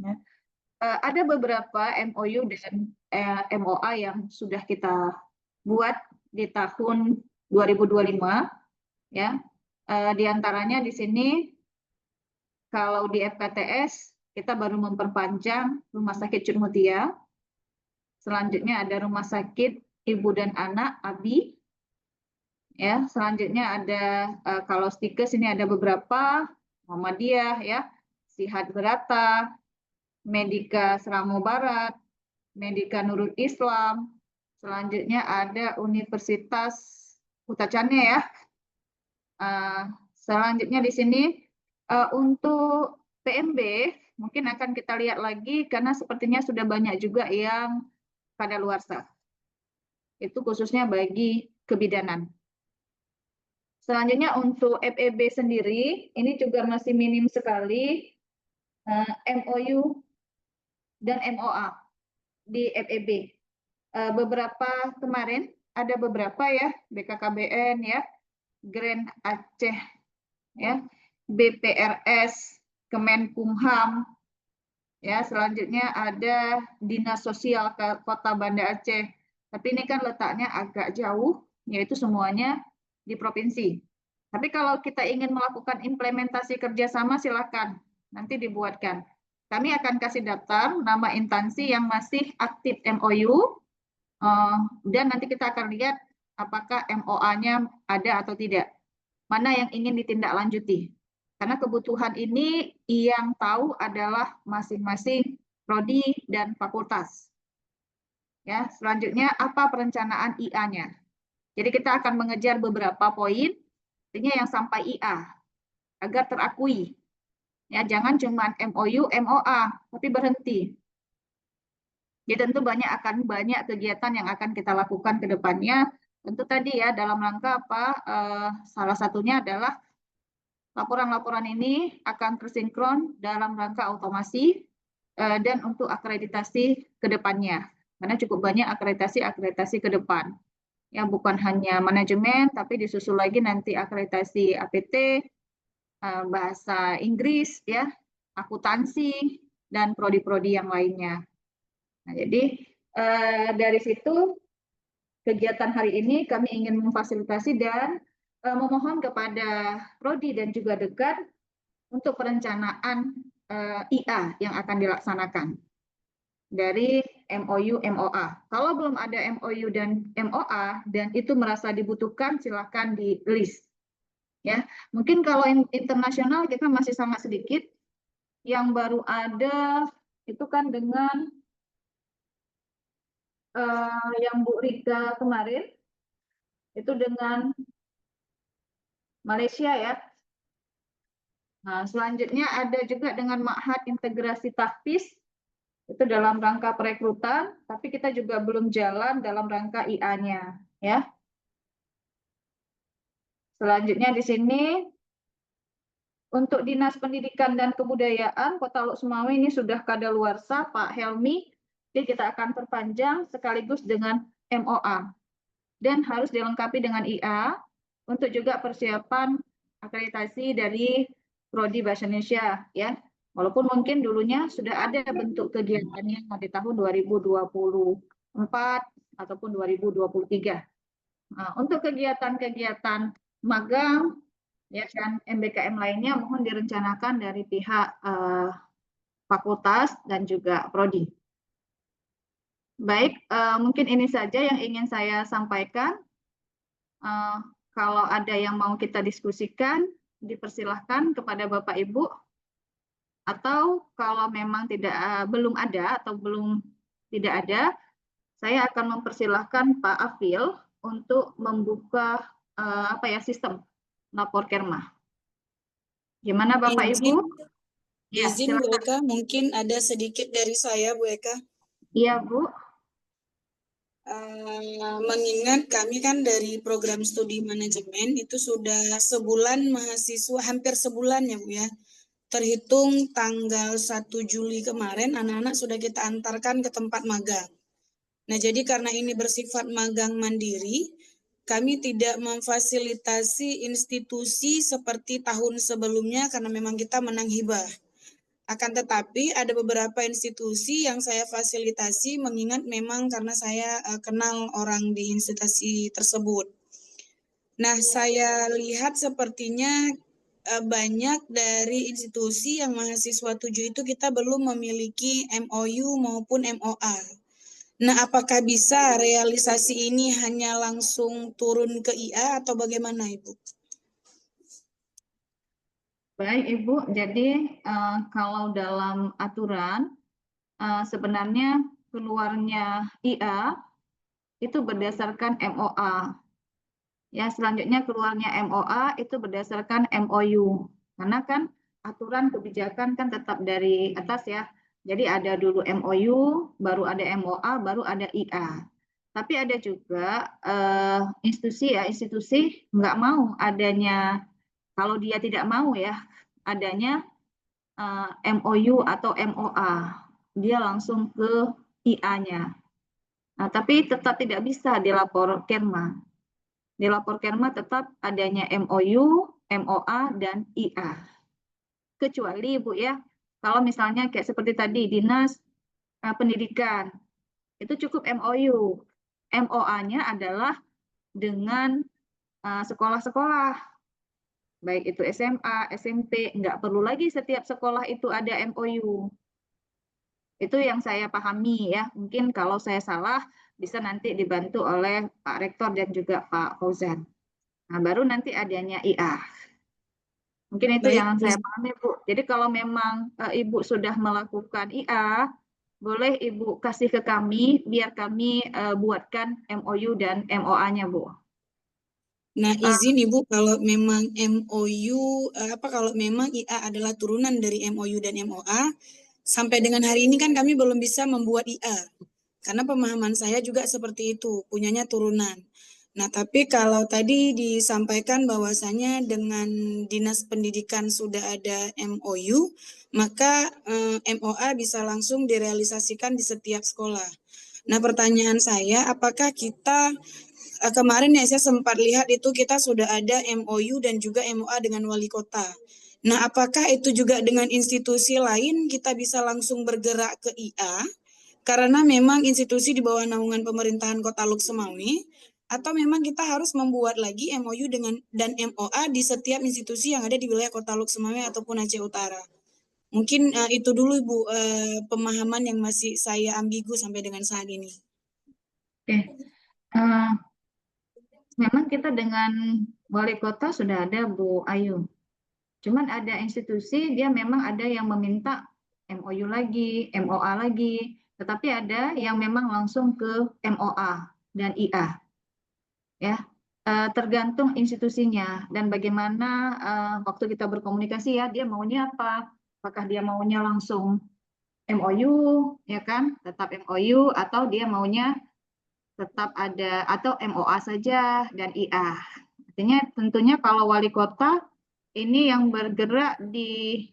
Ya. Ada beberapa MOU dan MOA yang sudah kita buat di tahun 2025, ya. Di antaranya di sini kalau di FKTS kita baru memperpanjang Rumah Sakit Cut Mutia. Selanjutnya ada Rumah Sakit Ibu dan Anak ABI. Ya, selanjutnya ada kalau stikes ini ada beberapa, Muhammadiyah, ya, Sihat Berata, Medika Seramo Barat, Medika Nurul Islam. Selanjutnya ada Universitas Utacane, ya. Selanjutnya di sini untuk PMB mungkin akan kita lihat lagi karena sepertinya sudah banyak juga yang kadaluarsa. Itu khususnya bagi kebidanan. Selanjutnya untuk FEB sendiri, ini juga masih minim sekali MOU dan MOA di FEB. Beberapa kemarin ada beberapa, ya, BKKBN, ya, Grand Aceh, ya, BPRS, Kemenkumham, ya, selanjutnya ada Dinas Sosial Kota Banda Aceh. Tapi ini kan letaknya agak jauh, yaitu semuanya di provinsi. Tapi kalau kita ingin melakukan implementasi kerjasama, silakan nanti dibuatkan. Kami akan kasih daftar nama instansi yang masih aktif MOU, dan nanti kita akan lihat apakah MOA-nya ada atau tidak. Mana yang ingin ditindaklanjuti. Karena kebutuhan ini yang tahu adalah masing-masing prodi dan fakultas. Ya, selanjutnya apa perencanaan IA-nya? Jadi kita akan mengejar beberapa poin, artinya yang sampai IA agar terakui. Ya, jangan cuma MOU, MOA, tapi berhenti. Jadi tentu banyak kegiatan yang akan kita lakukan ke depannya. Tentu tadi, ya, dalam rangka apa? Salah satunya adalah laporan-laporan ini akan tersinkron dalam rangka otomasi dan untuk akreditasi ke depannya. Karena cukup banyak akreditasi ke depan. Ya, bukan hanya manajemen, tapi disusul lagi nanti akreditasi APT, bahasa Inggris, ya, akuntansi, dan prodi-prodi yang lainnya. Nah, jadi dari situ kegiatan hari ini kami ingin memfasilitasi dan memohon kepada prodi dan juga dekan untuk perencanaan IA yang akan dilaksanakan dari MOU, MOA. Kalau belum ada MOU dan MOA dan itu merasa dibutuhkan, silakan di list. Ya, mungkin kalau internasional kita masih sangat sedikit. Yang baru ada itu kan dengan yang Bu Rika kemarin, itu dengan Malaysia, ya. Nah, selanjutnya ada juga dengan Ma'had Integrasi Tahfiz, itu dalam rangka perekrutan, tapi kita juga belum jalan dalam rangka IA-nya, ya. Selanjutnya di sini untuk Dinas Pendidikan dan Kebudayaan Kota Lok Sumawe ini sudah kadaluarsa Pak Helmi, jadi kita akan perpanjang sekaligus dengan MOA dan harus dilengkapi dengan IA untuk juga persiapan akreditasi dari Prodi Bahasa Indonesia, ya. Walaupun mungkin dulunya sudah ada bentuk kegiatannya di tahun 2024 ataupun 2023. Nah, untuk kegiatan-kegiatan magang, ya, dan MBKM lainnya mohon direncanakan dari pihak fakultas dan juga prodi. Baik, mungkin ini saja yang ingin saya sampaikan. Kalau ada yang mau kita diskusikan, dipersilahkan kepada Bapak Ibu. Atau kalau memang belum ada atau tidak ada, saya akan mempersilahkan Pak Afil untuk membuka sistem lapor kerma. Gimana Bapak Ibu? Izin Bu Eka, mungkin ada sedikit dari saya Bu Eka. Iya Bu. Mengingat kami kan dari program studi manajemen itu sudah sebulan mahasiswa, hampir sebulan ya Bu ya. Terhitung tanggal 1 Juli kemarin anak-anak sudah kita antarkan ke tempat magang. Nah jadi karena ini bersifat magang mandiri, kami tidak memfasilitasi institusi seperti tahun sebelumnya karena memang kita menang hibah. Akan tetapi ada beberapa institusi yang saya fasilitasi mengingat memang karena saya kenal orang di institusi tersebut. Nah, saya lihat sepertinya banyak dari institusi yang mahasiswa 7 itu kita belum memiliki MOU maupun MOA. Nah, apakah bisa realisasi ini hanya langsung turun ke IA atau bagaimana, Ibu? Baik Ibu, jadi kalau dalam aturan sebenarnya keluarnya IA itu berdasarkan MOA. Ya, selanjutnya keluarnya MOA itu berdasarkan MOU. Karena kan aturan kebijakan kan tetap dari atas ya. Jadi ada dulu MOU, baru ada MOA, baru ada IA. Tapi ada juga institusi nggak mau adanya, kalau dia tidak mau ya, adanya MOU atau MOA. Dia langsung ke IA-nya. Nah, tapi tetap tidak bisa dilapor Kerma. Di lapor Kerma tetap adanya MOU, MOA, dan IA. Kecuali Bu ya, kalau misalnya kayak seperti tadi Dinas Pendidikan, itu cukup MOU. MOA-nya adalah dengan sekolah-sekolah, baik itu SMA, SMP, nggak perlu lagi setiap sekolah itu ada MOU. Itu yang saya pahami ya, mungkin kalau saya salah bisa nanti dibantu oleh Pak Rektor dan juga Pak Fauzan. Nah, baru nanti adanya IA. Mungkin itu Baik, yang saya pahami, Bu. Jadi kalau memang Ibu sudah melakukan IA, boleh Ibu kasih ke kami, biar kami buatkan MOU dan MOA-nya, Bu. Nah, izin Ibu kalau memang MOU, kalau memang IA adalah turunan dari MOU dan MOA, sampai dengan hari ini kan kami belum bisa membuat IA. Karena pemahaman saya juga seperti itu, punyanya turunan. Nah, tapi kalau tadi disampaikan bahwasanya dengan Dinas Pendidikan sudah ada MOU, maka MOA bisa langsung direalisasikan di setiap sekolah. Nah, pertanyaan saya, apakah kita kemarin ya saya sempat lihat itu kita sudah ada MOU dan juga MOA dengan wali kota. Nah, apakah itu juga dengan institusi lain kita bisa langsung bergerak ke IA? Karena memang institusi di bawah naungan pemerintahan Kota Luk Semawe, atau memang kita harus membuat lagi MOU dan MOA di setiap institusi yang ada di wilayah Kota Luk Semawe ataupun Aceh Utara. Mungkin itu dulu Ibu pemahaman yang masih saya ambigu sampai dengan saat ini. Oke. Memang kita dengan wali kota sudah ada Bu Ayu. Cuman ada institusi dia memang ada yang meminta MOU lagi, MOA lagi, tetapi ada yang memang langsung ke MOA dan IA. Ya, tergantung institusinya dan bagaimana waktu kita berkomunikasi ya, dia maunya apa? Apakah dia maunya langsung MOU, ya kan? Tetap MOU atau dia maunya tetap ada atau MOA saja dan IA. Artinya tentunya kalau wali kota ini yang bergerak di,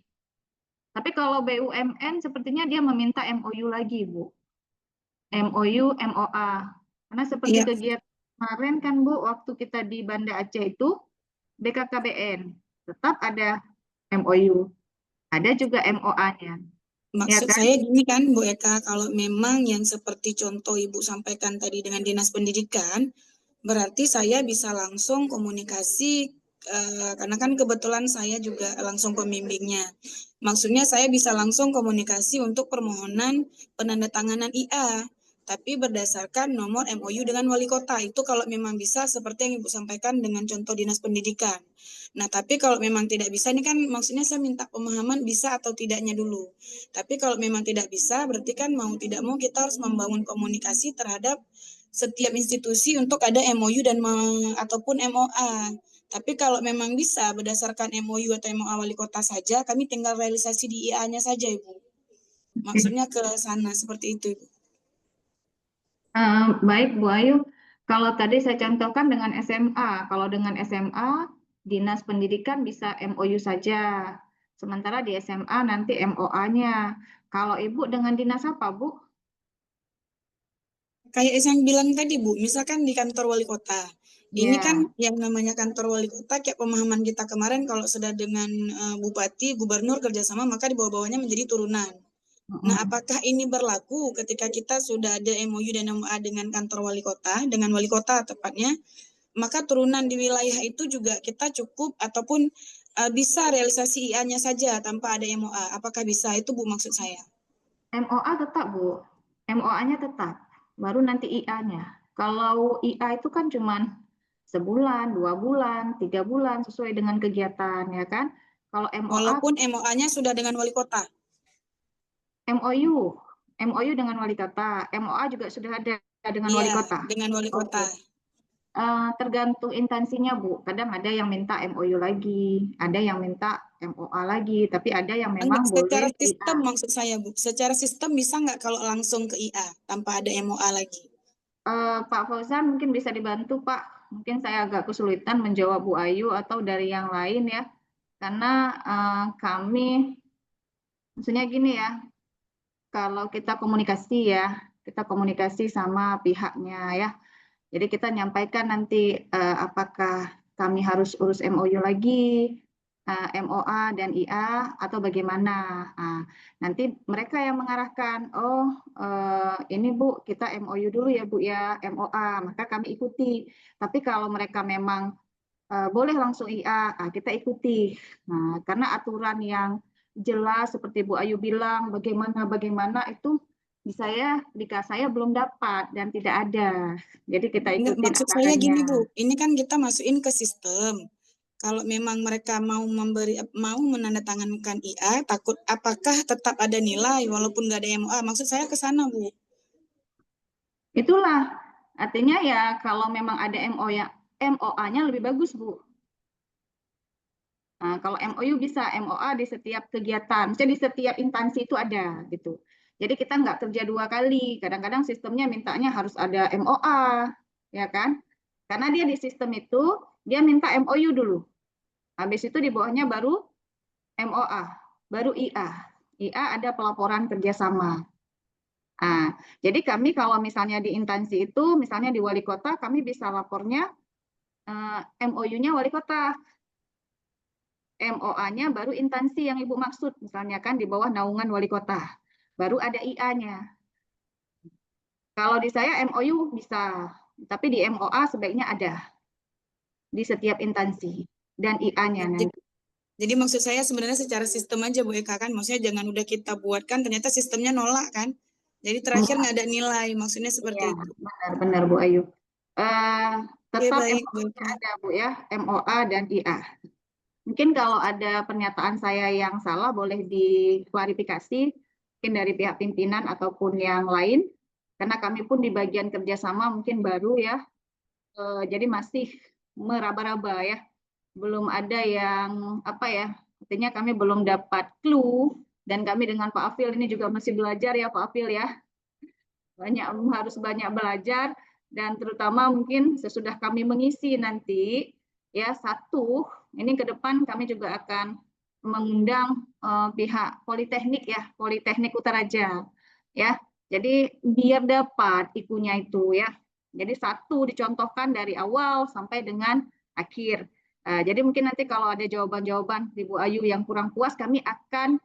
tapi kalau BUMN sepertinya dia meminta MOU lagi, Bu. MOU, MOA. Karena seperti kegiatan kemarin kan, Bu, waktu kita di Banda Aceh itu, BKKBN, tetap ada MOU. Ada juga MOA-nya. Maksud saya gini kan, Bu Eka, kalau memang yang seperti contoh Ibu sampaikan tadi dengan Dinas Pendidikan, berarti saya bisa langsung komunikasi, karena kan kebetulan saya juga langsung pembimbingnya. Maksudnya saya bisa langsung komunikasi untuk permohonan penandatanganan IA, tapi berdasarkan nomor MOU dengan wali kota. Itu kalau memang bisa seperti yang Ibu sampaikan dengan contoh Dinas Pendidikan. Nah, tapi kalau memang tidak bisa, ini kan maksudnya saya minta pemahaman bisa atau tidaknya dulu. Tapi kalau memang tidak bisa, berarti kan mau tidak mau kita harus membangun komunikasi terhadap setiap institusi untuk ada MOU dan ataupun MOA. Tapi kalau memang bisa berdasarkan MOU atau MOA wali kota saja, kami tinggal realisasi di IA-nya saja, Ibu. Maksudnya ke sana seperti itu, Ibu. Baik, Bu Ayu. Kalau tadi saya contohkan dengan SMA, kalau dengan SMA, Dinas Pendidikan bisa MOU saja. Sementara di SMA nanti MOA-nya. Kalau Ibu dengan dinas apa, Bu? Kayak yang bilang tadi, Bu, misalkan di kantor wali kota. Ini Ya. kan yang namanya kantor wali kota, kayak pemahaman kita kemarin kalau sudah dengan bupati, gubernur kerjasama, maka di bawah-bawahnya menjadi turunan. Nah, apakah ini berlaku ketika kita sudah ada MOU dan MOA dengan kantor wali kota, dengan wali kota tepatnya, maka turunan di wilayah itu juga kita cukup ataupun bisa realisasi IA-nya saja tanpa ada MOA. Apakah bisa? Itu Bu maksud saya. MOA tetap, Bu. MOA-nya tetap. Baru nanti IA-nya. Kalau IA itu kan cuman sebulan, 2 bulan, 3 bulan sesuai dengan kegiatan, ya kan? Kalau MOA, Walaupun MOA-nya sudah dengan wali kota. MOU dengan wali kota, MOA juga sudah ada dengan wali Iya, kota. dengan wali kota. Tergantung instansinya, Bu. Kadang ada yang minta MOU lagi, ada yang minta MOA lagi, tapi ada yang memang Enggak, secara boleh sistem IA. maksud saya, Bu. Secara sistem bisa nggak kalau langsung ke IA tanpa ada MOA lagi? Pak Fauzan mungkin bisa dibantu, Pak. Mungkin saya agak kesulitan menjawab Bu Ayu atau dari yang lain ya. Karena kami, maksudnya gini ya, kalau kita komunikasi sama pihaknya ya. Jadi kita nyampaikan nanti apakah kami harus urus MOU lagi, MOA dan IA atau bagaimana. Nanti mereka yang mengarahkan, oh ini Bu, kita MOU dulu ya Bu ya, MOA, maka kami ikuti. Tapi kalau mereka memang boleh langsung IA, kita ikuti. Nah, karena aturan yang jelas seperti Bu Ayu bilang, bagaimana itu di saya belum dapat dan tidak ada. Jadi kita Enggak, ikutin maksud saya aturannya. gini, Bu. Ini kan kita masukin ke sistem. Kalau memang mereka mau menandatangankan IA, takut apakah tetap ada nilai walaupun nggak ada MOA? Maksud saya ke sana, Bu. Itulah, artinya ya kalau memang ada MOA-nya lebih bagus, Bu. Nah, kalau MOU bisa, MOA di setiap kegiatan, misalnya di setiap instansi itu ada gitu. Jadi kita nggak kerja 2 kali. Kadang-kadang sistemnya mintanya harus ada MOA, ya kan? Karena dia di sistem itu dia minta MOU dulu. Habis itu di bawahnya baru MOA, baru IA. IA ada pelaporan kerjasama. Nah, jadi kami kalau misalnya di instansi itu, misalnya di wali kota, kami bisa lapornya MOU-nya wali kota. MOA-nya baru instansi yang Ibu maksud, misalnya kan di bawah naungan wali kota. Baru ada IA-nya. Kalau di saya MOU bisa, tapi di MOA sebaiknya ada di setiap instansi dan IA-nya nanti. Jadi maksud saya sebenarnya secara sistem aja Bu Eka kan, maksudnya jangan udah kita buatkan ternyata sistemnya nolak kan. Jadi terakhir nggak ada nilai, maksudnya seperti itu. Benar Bu Ayu. Tetap baik, MOA ada Bu ya, MOA dan IA. Mungkin kalau ada pernyataan saya yang salah boleh diklarifikasi mungkin dari pihak pimpinan ataupun yang lain, karena kami pun di bagian kerjasama mungkin baru ya, jadi masih meraba-raba ya, belum ada yang apa ya, artinya kami belum dapat clue dan kami dengan Pak Afil ini juga masih belajar ya Pak Afil ya, harus banyak belajar dan terutama mungkin sesudah kami mengisi nanti ya ini ke depan kami juga akan mengundang pihak Politeknik ya, Politeknik Utaraja ya. Jadi biar dapat ikunya itu ya. Jadi dicontohkan dari awal sampai dengan akhir. Jadi mungkin nanti kalau ada jawaban-jawaban Ibu Ayu yang kurang puas, kami akan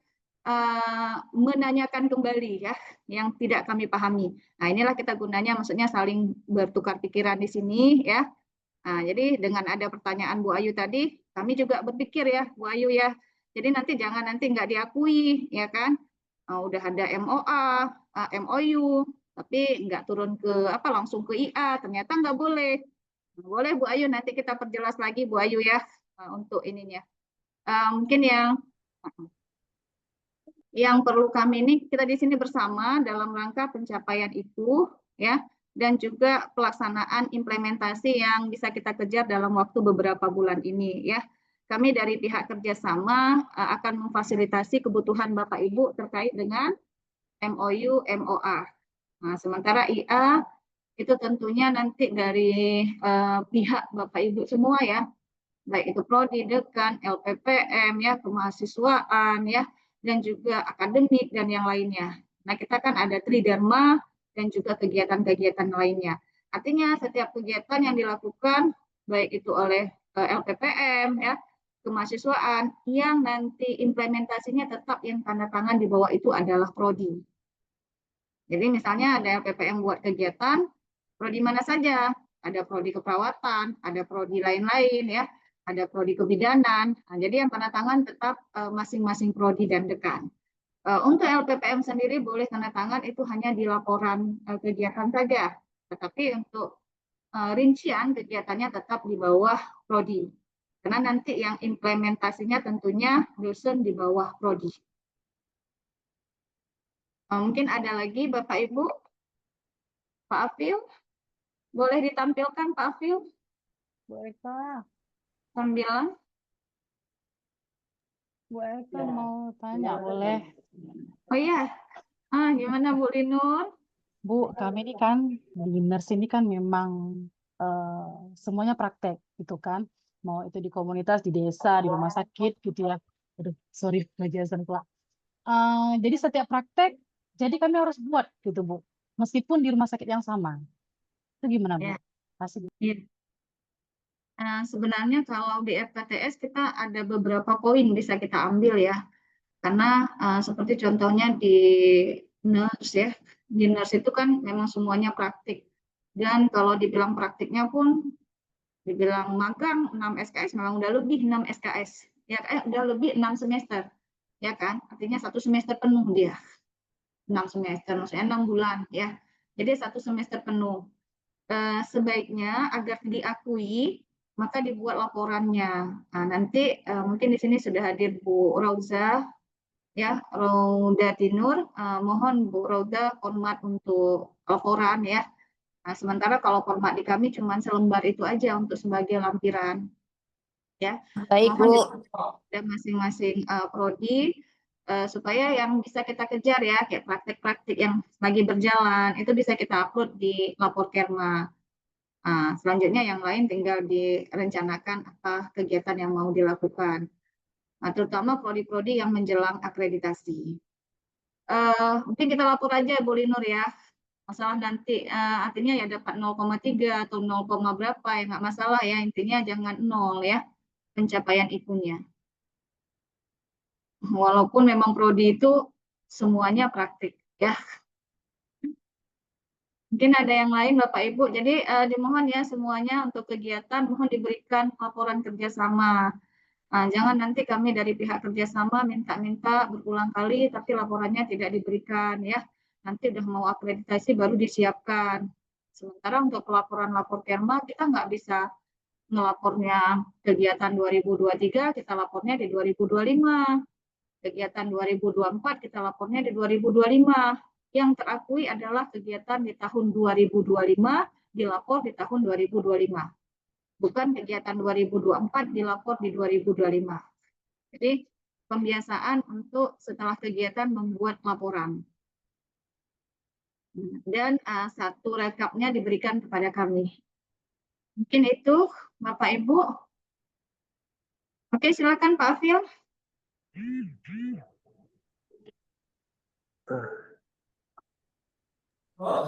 menanyakan kembali ya yang tidak kami pahami. Nah, inilah kita gunanya maksudnya saling bertukar pikiran di sini ya. Nah, jadi dengan ada pertanyaan Bu Ayu tadi, kami juga berpikir ya, Bu Ayu ya. Jadi nanti nggak diakui, ya kan? Udah ada MOA, MOU, tapi nggak turun ke langsung ke IA, ternyata nggak boleh. Boleh Bu Ayu, nanti kita perjelas lagi Bu Ayu ya untuk ininya. Mungkin yang perlu kami ini kita di sini bersama dalam rangka pencapaian itu ya. Dan juga pelaksanaan implementasi yang bisa kita kejar dalam waktu beberapa bulan ini ya. Kami dari pihak kerjasama akan memfasilitasi kebutuhan Bapak Ibu terkait dengan MOU, MOA. Nah, sementara IA itu tentunya nanti dari pihak Bapak Ibu semua ya, baik itu Prodi, Dekan, LPPM ya, kemahasiswaan ya, dan juga akademik dan yang lainnya. Nah, kita kan ada Tridharma dan juga kegiatan-kegiatan lainnya. Artinya setiap kegiatan yang dilakukan baik itu oleh LPPM ya, kemahasiswaan, yang nanti implementasinya tetap yang tanda tangan di bawah itu adalah prodi. Jadi misalnya ada LPPM buat kegiatan, prodi mana saja? Ada prodi keperawatan, ada prodi lain-lain ya, ada prodi kebidanan. Nah, jadi yang tanda tangan tetap masing-masing prodi dan dekan. Untuk LPPM sendiri boleh tanda tangan itu hanya di laporan kegiatan saja, tetapi untuk rincian kegiatannya tetap di bawah prodi. Karena nanti yang implementasinya tentunya dosen di bawah prodi. Mungkin ada lagi Bapak Ibu, Pak Afil, boleh ditampilkan Pak Afil? Bu Eka, Sambil Bu Eka mau tanya boleh? Oh iya, gimana Bu Linur? Bu, kami ini kan di nurse ini kan memang semuanya praktek gitu kan. Mau itu di komunitas, di desa, di rumah sakit gitu ya. Aduh, sorry, belajar pula. Jadi setiap praktek, jadi kami harus buat gitu Bu. Meskipun di rumah sakit yang sama. Itu gimana Bu? Ya. Kasih. Ya. Sebenarnya kalau di FKTS kita ada beberapa poin bisa kita ambil ya. Karena seperti contohnya di nurse ya. Di nurse itu kan memang semuanya praktik. Dan kalau dibilang praktiknya pun dibilang magang 6 SKS memang udah lebih 6 SKS. Ya, udah lebih 6 semester. Ya kan? Artinya 1 semester penuh dia. 6 semester, maksudnya 6 bulan ya. Jadi 1 semester penuh. Sebaiknya agar diakui maka dibuat laporannya. Nah, nanti mungkin di sini sudah hadir Bu Rauza ya, Rauda Tinur, mohon Bu Rauda format untuk laporan ya. Nah, sementara kalau format di kami cuma selembar itu aja untuk sebagai lampiran ya. Baik, Bu. Dan masing-masing prodi supaya yang bisa kita kejar ya, kayak praktik-praktik yang lagi berjalan itu bisa kita upload di lapor Kerma. Nah, selanjutnya yang lain tinggal direncanakan apa kegiatan yang mau dilakukan. Nah, terutama prodi-prodi yang menjelang akreditasi. Mungkin kita lapor aja Bu Linur ya. Masalah nanti artinya ya dapat 0,3 atau 0, berapa ya nggak masalah ya. Intinya jangan 0 ya pencapaian IPU-nya. Walaupun memang prodi itu semuanya praktik ya. Mungkin ada yang lain Bapak Ibu. Jadi dimohon ya semuanya untuk kegiatan mohon diberikan laporan kerjasama. Nah, jangan nanti kami dari pihak kerjasama minta-minta berulang kali tapi laporannya tidak diberikan ya. Nanti udah mau akreditasi baru disiapkan. Sementara untuk laporan lapor Kerma kita nggak bisa ngelapornya kegiatan 2023 kita lapornya di 2025. Kegiatan 2024 kita lapornya di 2025. Yang terakui adalah kegiatan di tahun 2025 dilapor di tahun 2025. Bukan kegiatan 2024 dilapor di 2025. Jadi pembiasaan untuk setelah kegiatan membuat laporan. Dan satu rekapnya diberikan kepada kami. Mungkin itu Bapak Ibu. Oke, silakan Pak Afil.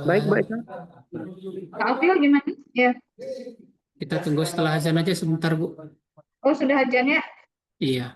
Baik, Mbak Eka. Pak Afil gimana? Ya. Kita tunggu setelah azan aja sebentar, Bu. Oh, sudah azan ya? Iya.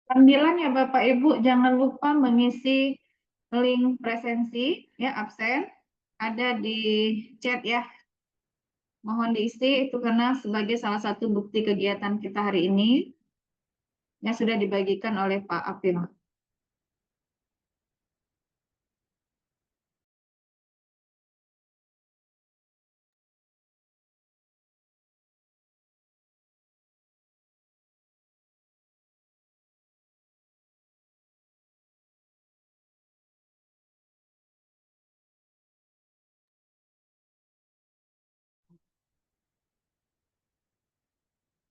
Sambilan ya Bapak Ibu, jangan lupa mengisi link presensi ya absen ada di chat ya. Mohon diisi itu karena sebagai salah satu bukti kegiatan kita hari ini yang sudah dibagikan oleh Pak Afil.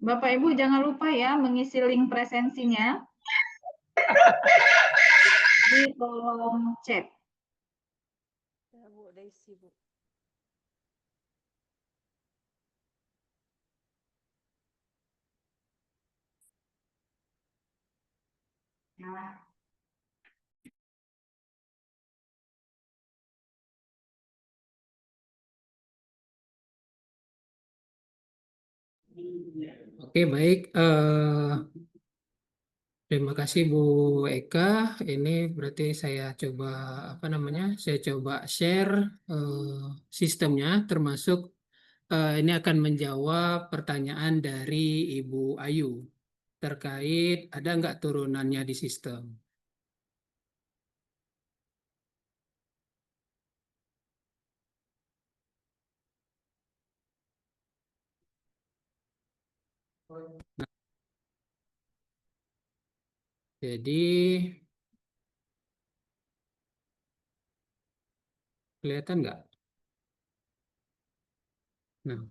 Bapak Ibu jangan lupa ya mengisi link presensinya di kolom chat. Ya, Bu, udah isi, Bu. Nah, Oke, baik. Terima kasih Bu Eka. Ini berarti saya coba apa namanya? Saya coba share sistemnya, termasuk ini akan menjawab pertanyaan dari Ibu Ayu terkait ada nggak turunannya di sistem. Nah, jadi kelihatan nggak? Nah,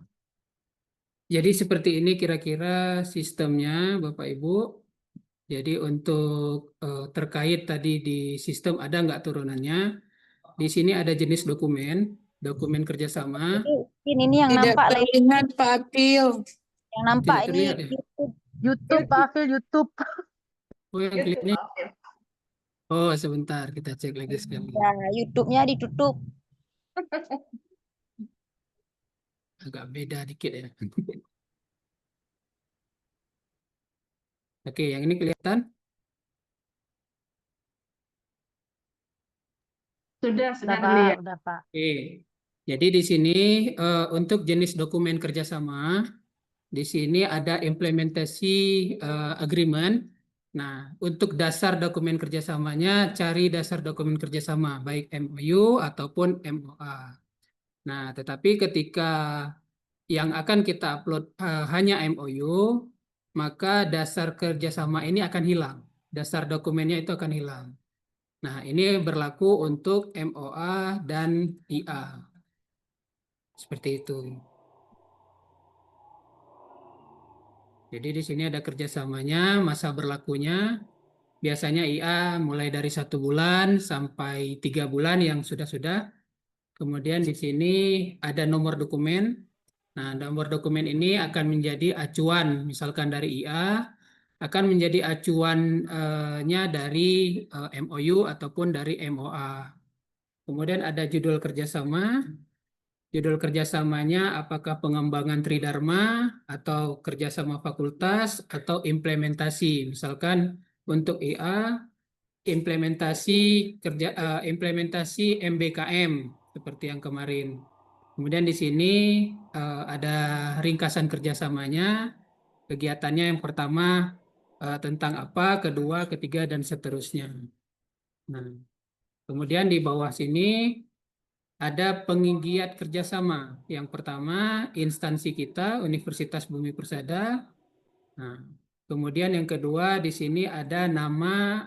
jadi seperti ini kira-kira sistemnya, Bapak Ibu. Jadi untuk terkait tadi di sistem ada nggak turunannya? Di sini ada jenis dokumen, dokumen kerjasama. Ini yang Tidak nampak lagi, terlihat Pak Apil. yang nampak Tidak ini terlihat ya? YouTube, Pak Afil, YouTube. Oh, yang kelihatannya. Oh, sebentar kita cek lagi sekali. ya, YouTube-nya ditutup. Agak beda dikit ya. Oke, yang ini kelihatan? sudah Udah, Pak. terlihat. Udah, Pak. Oke. Jadi di sini untuk jenis dokumen kerjasama, di sini ada implementasi agreement. Nah, untuk dasar dokumen kerjasamanya, cari dasar dokumen kerjasama, baik MOU ataupun MOA. Nah, tetapi ketika yang akan kita upload hanya MOU, maka dasar kerjasama ini akan hilang. Dasar dokumennya itu akan hilang. Nah, ini berlaku untuk MOA dan IA. Seperti itu. Jadi di sini ada kerjasamanya, masa berlakunya. Biasanya IA mulai dari 1 bulan sampai 3 bulan yang sudah-sudah. Kemudian di sini ada nomor dokumen. Nah, nomor dokumen ini akan menjadi acuan, misalkan dari IA, akan menjadi acuannya dari MOU ataupun dari MOA. Kemudian ada judul kerjasama. Judul kerjasamanya apakah pengembangan Tridharma atau kerjasama fakultas atau implementasi. Misalkan untuk IA, implementasi MBKM seperti yang kemarin. Kemudian di sini ada ringkasan kerjasamanya, kegiatannya yang pertama tentang apa, kedua, ketiga, dan seterusnya. Nah, kemudian di bawah sini ada penggiat kerjasama. Yang pertama, instansi kita, Universitas Bumi Persada. Nah, kemudian yang kedua, di sini ada nama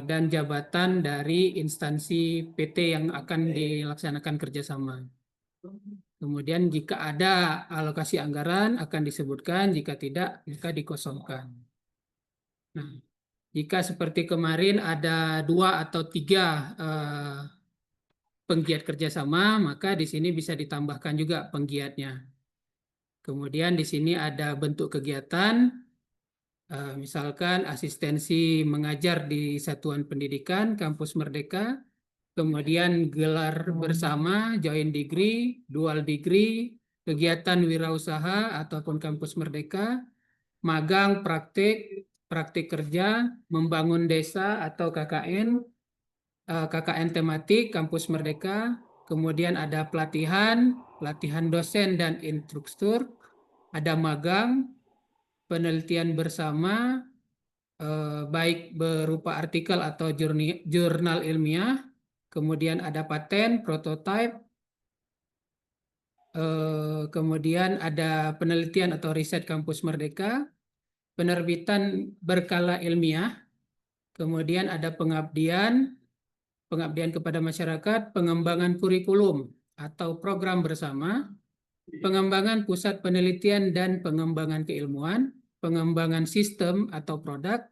dan jabatan dari instansi PT yang akan dilaksanakan kerjasama. Kemudian jika ada alokasi anggaran akan disebutkan, jika tidak maka dikosongkan. Nah, jika seperti kemarin ada 2 atau 3 penggiat kerjasama, maka di sini bisa ditambahkan juga penggiatnya. Kemudian di sini ada bentuk kegiatan, misalkan asistensi mengajar di Satuan Pendidikan Kampus Merdeka, kemudian gelar bersama, joint degree, dual degree, kegiatan wirausaha ataupun Kampus Merdeka, magang, praktik kerja, membangun desa atau KKN, KKN tematik Kampus Merdeka, kemudian ada pelatihan dosen dan instruktur, ada magang, penelitian bersama, baik berupa artikel atau jurnal ilmiah, kemudian ada paten, prototipe, kemudian ada penelitian atau riset Kampus Merdeka, penerbitan berkala ilmiah, kemudian ada pengabdian kepada masyarakat, pengembangan kurikulum atau program bersama, pengembangan pusat penelitian dan pengembangan keilmuan, pengembangan sistem atau produk,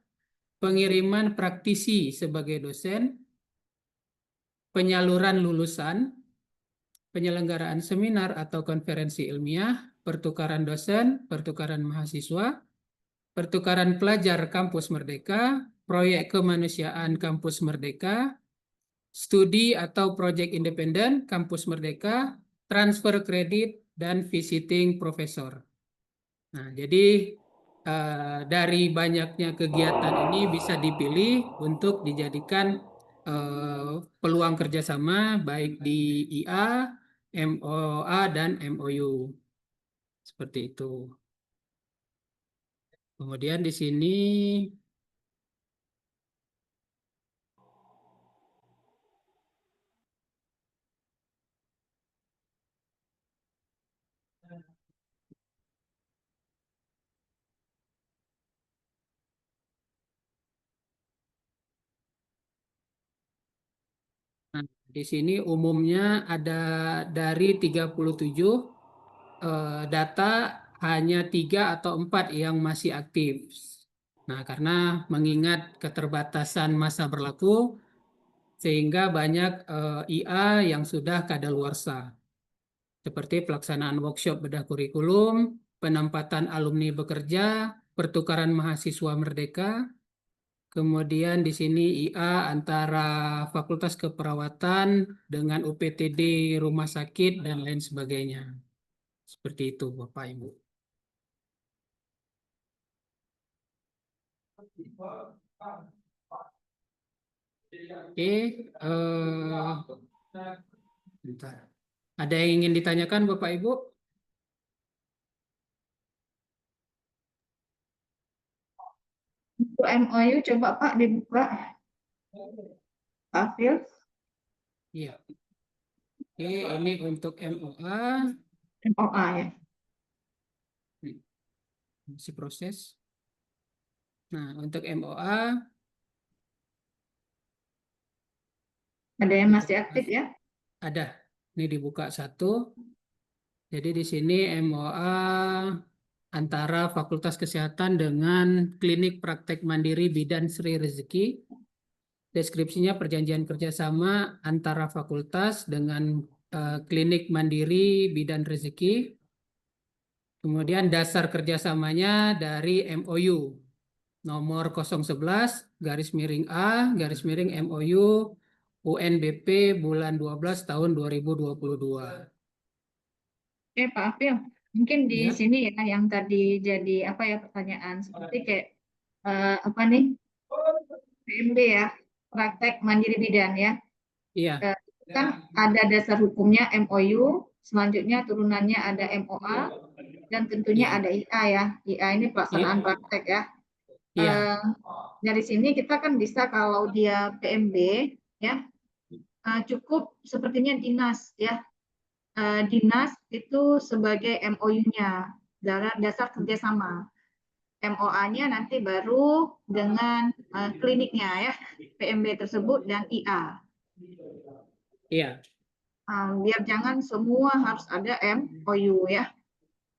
pengiriman praktisi sebagai dosen, penyaluran lulusan, penyelenggaraan seminar atau konferensi ilmiah, pertukaran dosen, pertukaran mahasiswa, pertukaran pelajar kampus Merdeka, proyek kemanusiaan kampus Merdeka, studi atau proyek independen kampus Merdeka, transfer kredit, dan visiting profesor. Nah, jadi dari banyaknya kegiatan ini bisa dipilih untuk dijadikan peluang kerjasama baik di IA, MOA, dan MOU. Seperti itu. Kemudian di sini di sini umumnya ada dari 37 data hanya 3 atau 4 yang masih aktif. Nah, karena mengingat keterbatasan masa berlaku, sehingga banyak IA yang sudah kadaluarsa. Seperti pelaksanaan workshop bedah kurikulum, penempatan alumni bekerja, pertukaran mahasiswa Merdeka, kemudian di sini IA antara Fakultas Keperawatan dengan UPTD rumah sakit dan lain sebagainya. Seperti itu, Bapak Ibu. Oke, bentar. Ada yang ingin ditanyakan, Bapak Ibu? Untuk MOU coba Pak dibuka. Pak Afil. Iya. Oke, ini untuk MOA. MOA ya. Masih proses. Nah, untuk MOA ada yang masih aktif ya? Ada. Ini dibuka satu. Jadi di sini MOA antara Fakultas Kesehatan dengan Klinik Praktek Mandiri Bidan Sri Rezeki. Deskripsinya perjanjian kerjasama antara fakultas dengan Klinik Mandiri Bidan Rezeki. Kemudian dasar kerjasamanya dari MOU nomor 011 garis miring A garis miring MOU UNBP bulan 12 tahun 2022. Oke Pak Afil, mungkin di Ya. sini ya yang tadi jadi apa ya pertanyaan seperti kayak apa nih PMB ya, praktek mandiri bidan ya. Iya. Kan ada dasar hukumnya MOU, selanjutnya turunannya ada MOA, dan tentunya Iya. ada IA ya. IA ini pelaksanaan praktek ya. Iya. Dari sini kita kan bisa kalau dia PMB ya cukup sepertinya dinas ya. Dinas itu sebagai MOU-nya, dasar kerjasama. MOA-nya nanti baru dengan kliniknya ya, PMB tersebut dan IA. Iya. Biar jangan semua harus ada MOU ya.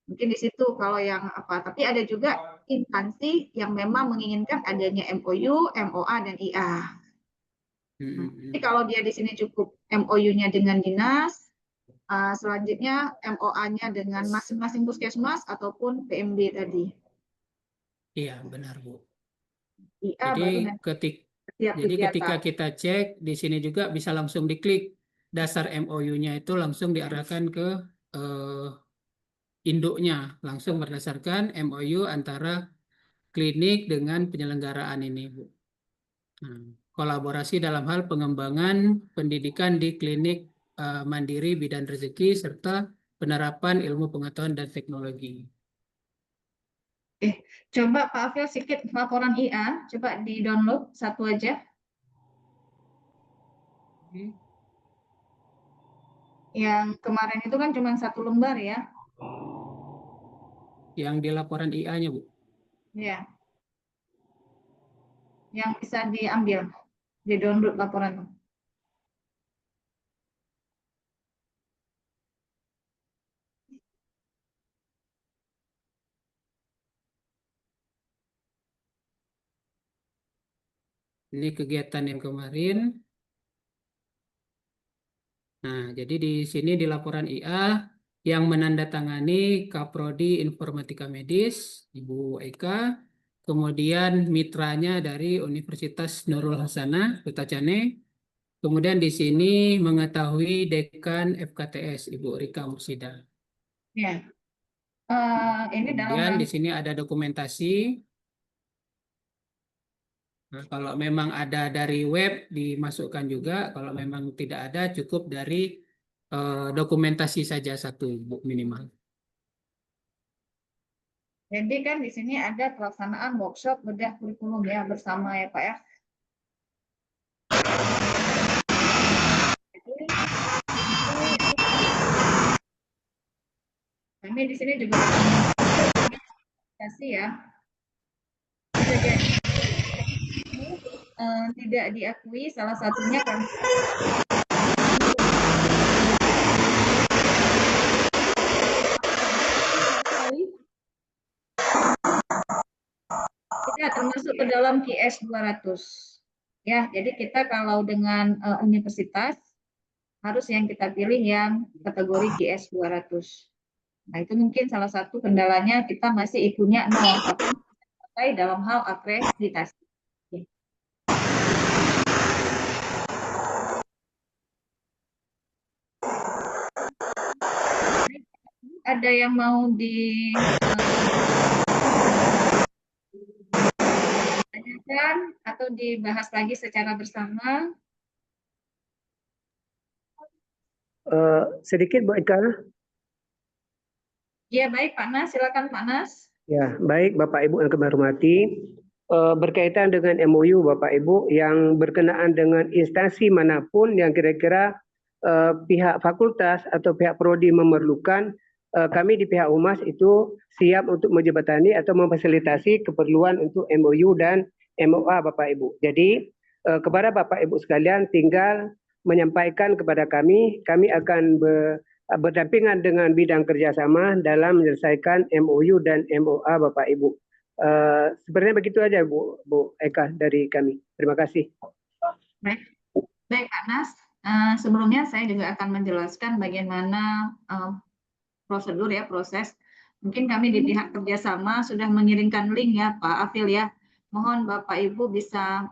Mungkin di situ kalau yang apa. Tapi ada juga instansi yang memang menginginkan adanya MOU, MOA, dan IA. Jadi kalau dia di sini cukup MOU-nya dengan dinas, selanjutnya MOA-nya dengan masing-masing puskesmas ataupun PMB tadi. Iya, benar Bu. IA baru Jadi ketika kita cek di sini juga bisa langsung diklik dasar MOU-nya itu langsung diarahkan ke induknya, langsung berdasarkan MOU antara klinik dengan penyelenggaraan ini Bu. Nah, kolaborasi dalam hal pengembangan pendidikan di klinik mandiri bidan rezeki serta penerapan ilmu pengetahuan dan teknologi. Coba Pak Afil sedikit laporan IA, coba di-download satu aja. Yang kemarin itu kan cuma 1 lembar ya. Yang di laporan IA-nya Bu? Ya. Yang bisa diambil, di-download laporan. Ini kegiatan yang kemarin. Nah, jadi di sini di laporan IA yang menandatangani Kaprodi Informatika Medis, Ibu Eka, kemudian mitranya dari Universitas Nurul Hasanah, Kota Cane, kemudian di sini mengetahui Dekan FKTS, Ibu Rika Mursida. Ya. Ini dalam Kemudian di rangka sini ada dokumentasi. Nah, kalau memang ada dari web dimasukkan juga, kalau memang tidak ada cukup dari dokumentasi saja satu Bu, minimal. Jadi kan di sini ada pelaksanaan workshop bedah kurikulum ya bersama ya Pak ya. Jadi, kami di sini juga kasih ya. Bisa jadi tidak diakui salah satunya kan tidak termasuk ke dalam QS 200. Ya, jadi kita kalau dengan universitas harus yang kita pilih yang kategori QS 200. Nah, itu mungkin salah satu kendalanya kita masih IQ-nya 0, tapi dalam hal akreditasi. Ada yang mau ditanyakan atau dibahas lagi secara bersama? Sedikit Bu Eka. Ya, baik Pak Nas, silakan Pak Nas. Ya, baik Bapak Ibu yang kami hormati. Berkaitan dengan MOU Bapak Ibu yang berkenaan dengan instansi manapun yang kira-kira pihak fakultas atau pihak prodi memerlukan, kami di pihak Humas itu siap untuk menjembatani atau memfasilitasi keperluan untuk MOU dan MOA Bapak Ibu. Jadi kepada Bapak Ibu sekalian tinggal menyampaikan kepada kami akan berdampingan dengan bidang kerjasama dalam menyelesaikan MOU dan MOA Bapak Ibu. Sebenarnya begitu aja Bu Eka dari kami. Terima kasih. Baik Pak Nas, sebelumnya saya juga akan menjelaskan bagaimana prosedur ya, proses. Mungkin kami di pihak kerjasama sudah mengirimkan link ya Pak Afil ya. Mohon Bapak Ibu bisa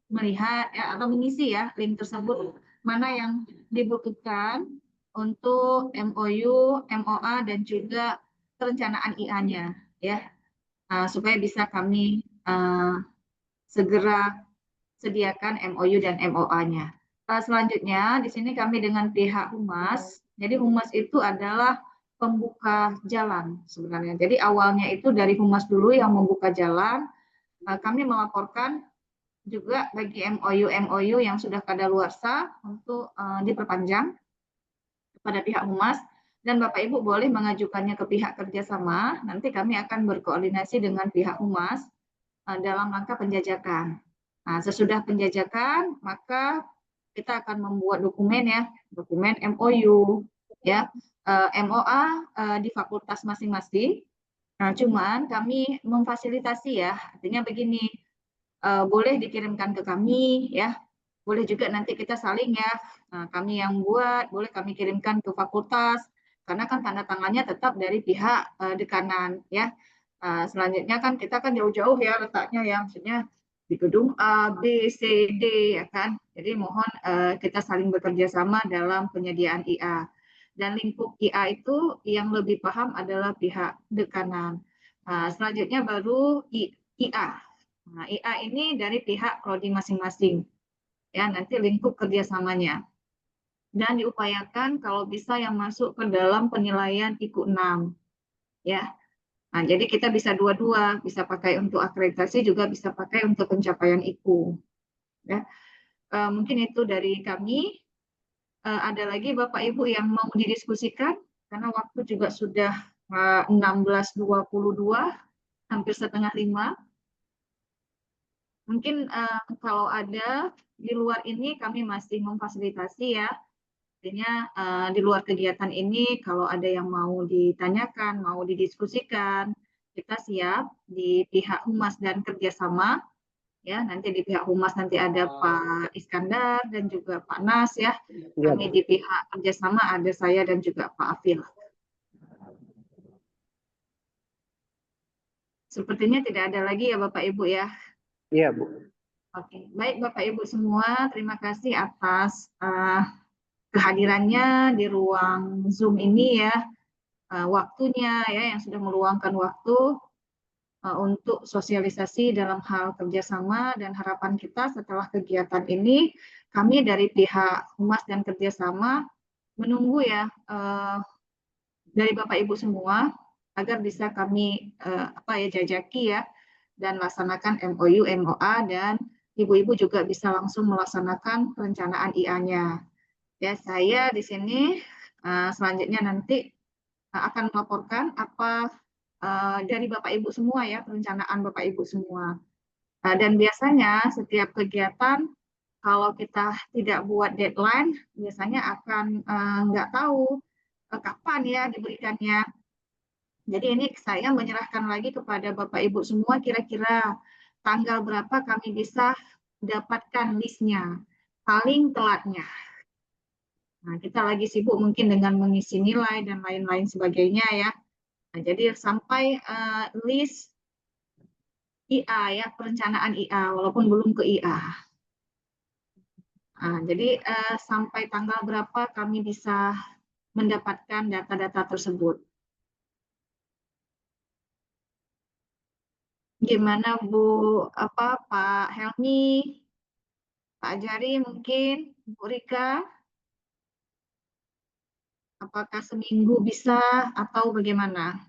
melihat ya atau mengisi ya link tersebut, mana yang dibutuhkan untuk MOU, MOA dan juga perencanaan IA-nya ya, supaya bisa kami segera sediakan MOU dan MOA-nya. Selanjutnya di sini kami dengan pihak Humas. Jadi Humas itu adalah pembuka jalan sebenarnya. Jadi awalnya itu dari Humas dulu yang membuka jalan. Kami melaporkan juga bagi MOU yang sudah kadaluarsa untuk diperpanjang kepada pihak Humas, dan Bapak Ibu boleh mengajukannya ke pihak kerjasama. Nanti kami akan berkoordinasi dengan pihak Humas dalam rangka penjajakan. Nah, sesudah penjajakan maka kita akan membuat dokumen ya, dokumen MOU ya, MOA di fakultas masing-masing. Nah, cuman kami memfasilitasi ya, artinya begini, boleh dikirimkan ke kami ya, boleh juga nanti kita saling ya, nah, kami yang buat, boleh kami kirimkan ke fakultas, karena kan tanda tangannya tetap dari pihak dekanan ya. Selanjutnya kan kita kan jauh-jauh ya letaknya ya, maksudnya di gedung A, B, C, D ya kan. Jadi mohon kita saling bekerja sama dalam penyediaan IA. Dan lingkup IA itu yang lebih paham adalah pihak dekanan. Selanjutnya baru IA. Nah, IA ini dari pihak prodi masing-masing. Ya, nanti lingkup kerjasamanya. Dan diupayakan kalau bisa yang masuk ke dalam penilaian IQ 6. Ya. Nah, jadi kita bisa dua-dua, bisa pakai untuk akreditasi juga bisa pakai untuk pencapaian IQ. Ya. Mungkin itu dari kami. Ada lagi Bapak Ibu yang mau didiskusikan karena waktu juga sudah 16.22, hampir setengah 5. Mungkin kalau ada di luar ini kami masih memfasilitasi ya. Artinya di luar kegiatan ini kalau ada yang mau ditanyakan, mau didiskusikan, kita siap di pihak Humas dan kerjasama Ya, nanti di pihak Humas nanti ada Pak Iskandar dan juga Pak Nas ya. Ya, Kami di pihak kerjasama ada saya dan juga Pak Afil. Sepertinya tidak ada lagi ya Bapak Ibu ya. iya Bu. Oke, baik Bapak Ibu semua, terima kasih atas kehadirannya di ruang Zoom ini ya, waktunya ya yang sudah meluangkan waktu untuk sosialisasi dalam hal kerjasama, dan harapan kita setelah kegiatan ini, kami dari pihak Humas dan Kerjasama menunggu ya dari Bapak Ibu semua agar bisa kami jajaki ya dan laksanakan MOU, MOA, dan Ibu-ibu juga bisa langsung melaksanakan perencanaan IA-nya. Ya, saya di sini selanjutnya nanti akan melaporkan apa dari Bapak Ibu semua ya, perencanaan Bapak Ibu semua. Dan biasanya setiap kegiatan kalau kita tidak buat deadline, biasanya akan nggak tahu kapan ya diberikannya. Jadi ini saya menyerahkan lagi kepada Bapak Ibu semua, kira-kira tanggal berapa kami bisa dapatkan listnya, paling telatnya. Nah, kita lagi sibuk mungkin dengan mengisi nilai dan lain-lain sebagainya ya. Nah, jadi sampai list IA ya, perencanaan IA, walaupun belum ke IA. Nah, jadi sampai tanggal berapa kami bisa mendapatkan data-data tersebut. Gimana Bu, Pak Helmi, Pak Jari mungkin, Bu Rika, apakah seminggu bisa atau bagaimana?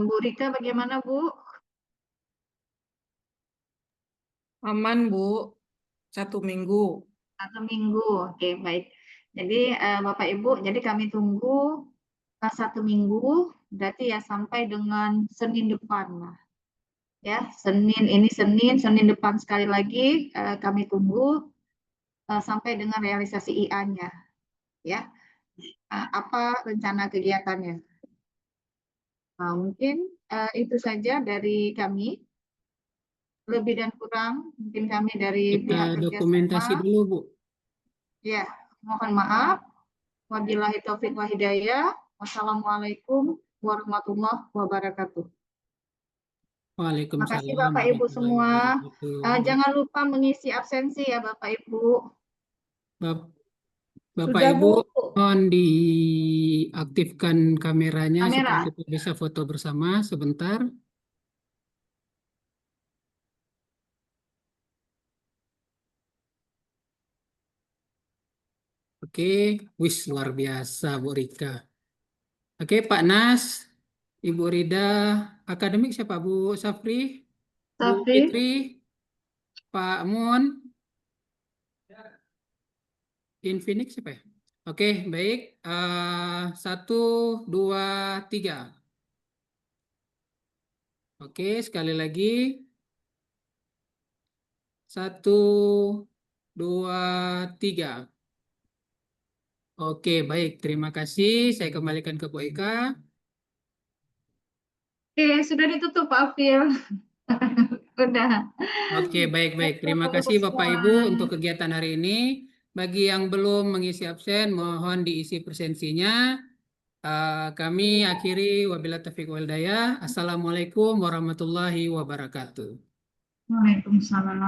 Bu Rika bagaimana Bu? Aman Bu, 1 minggu. 1 minggu, oke baik. Jadi Bapak Ibu, jadi kami tunggu 1 minggu, berarti ya sampai dengan Senin depan lah. Ya, Senin depan sekali lagi kami tunggu sampai dengan realisasi IA-nya. Ya, apa rencana kegiatannya? Nah, mungkin itu saja dari kami. Lebih dan kurang mungkin kami dari pihak Kita dokumentasi kerjasama. dulu, Bu. Ya, mohon maaf. Wabillahi taufiq wa hidayah. Wassalamualaikum warahmatullahi wabarakatuh. Terima kasih Waalaikumsalam Bapak Ibu warahmatullahi semua. wabarakatuh. Jangan lupa mengisi absensi ya Bapak Ibu. Bapak Sudah, Ibu, Bu. mohon diaktifkan kameranya supaya Kamera. kita bisa foto bersama sebentar. Oke, wis luar biasa Bu Rika. Oke, Pak Nas, Ibu Rida, akademik siapa Bu Safri, Bu Safri. Fitri, Pak Mun, Infinix siapa ya? Oke, baik. 1, 2, 3. Oke, sekali lagi. 1, 2, 3. Oke, baik. Terima kasih. Saya kembalikan ke Bu Eka. Oke, sudah ditutup Pak Afil. Udah. Oke, baik-baik. Terima kasih Bapak Ibu untuk kegiatan hari ini. Bagi yang belum mengisi absen, mohon diisi presensinya. Kami akhiri wabillahi taufiq wal hidayah. Assalamualaikum warahmatullahi wabarakatuh. Waalaikumsalam.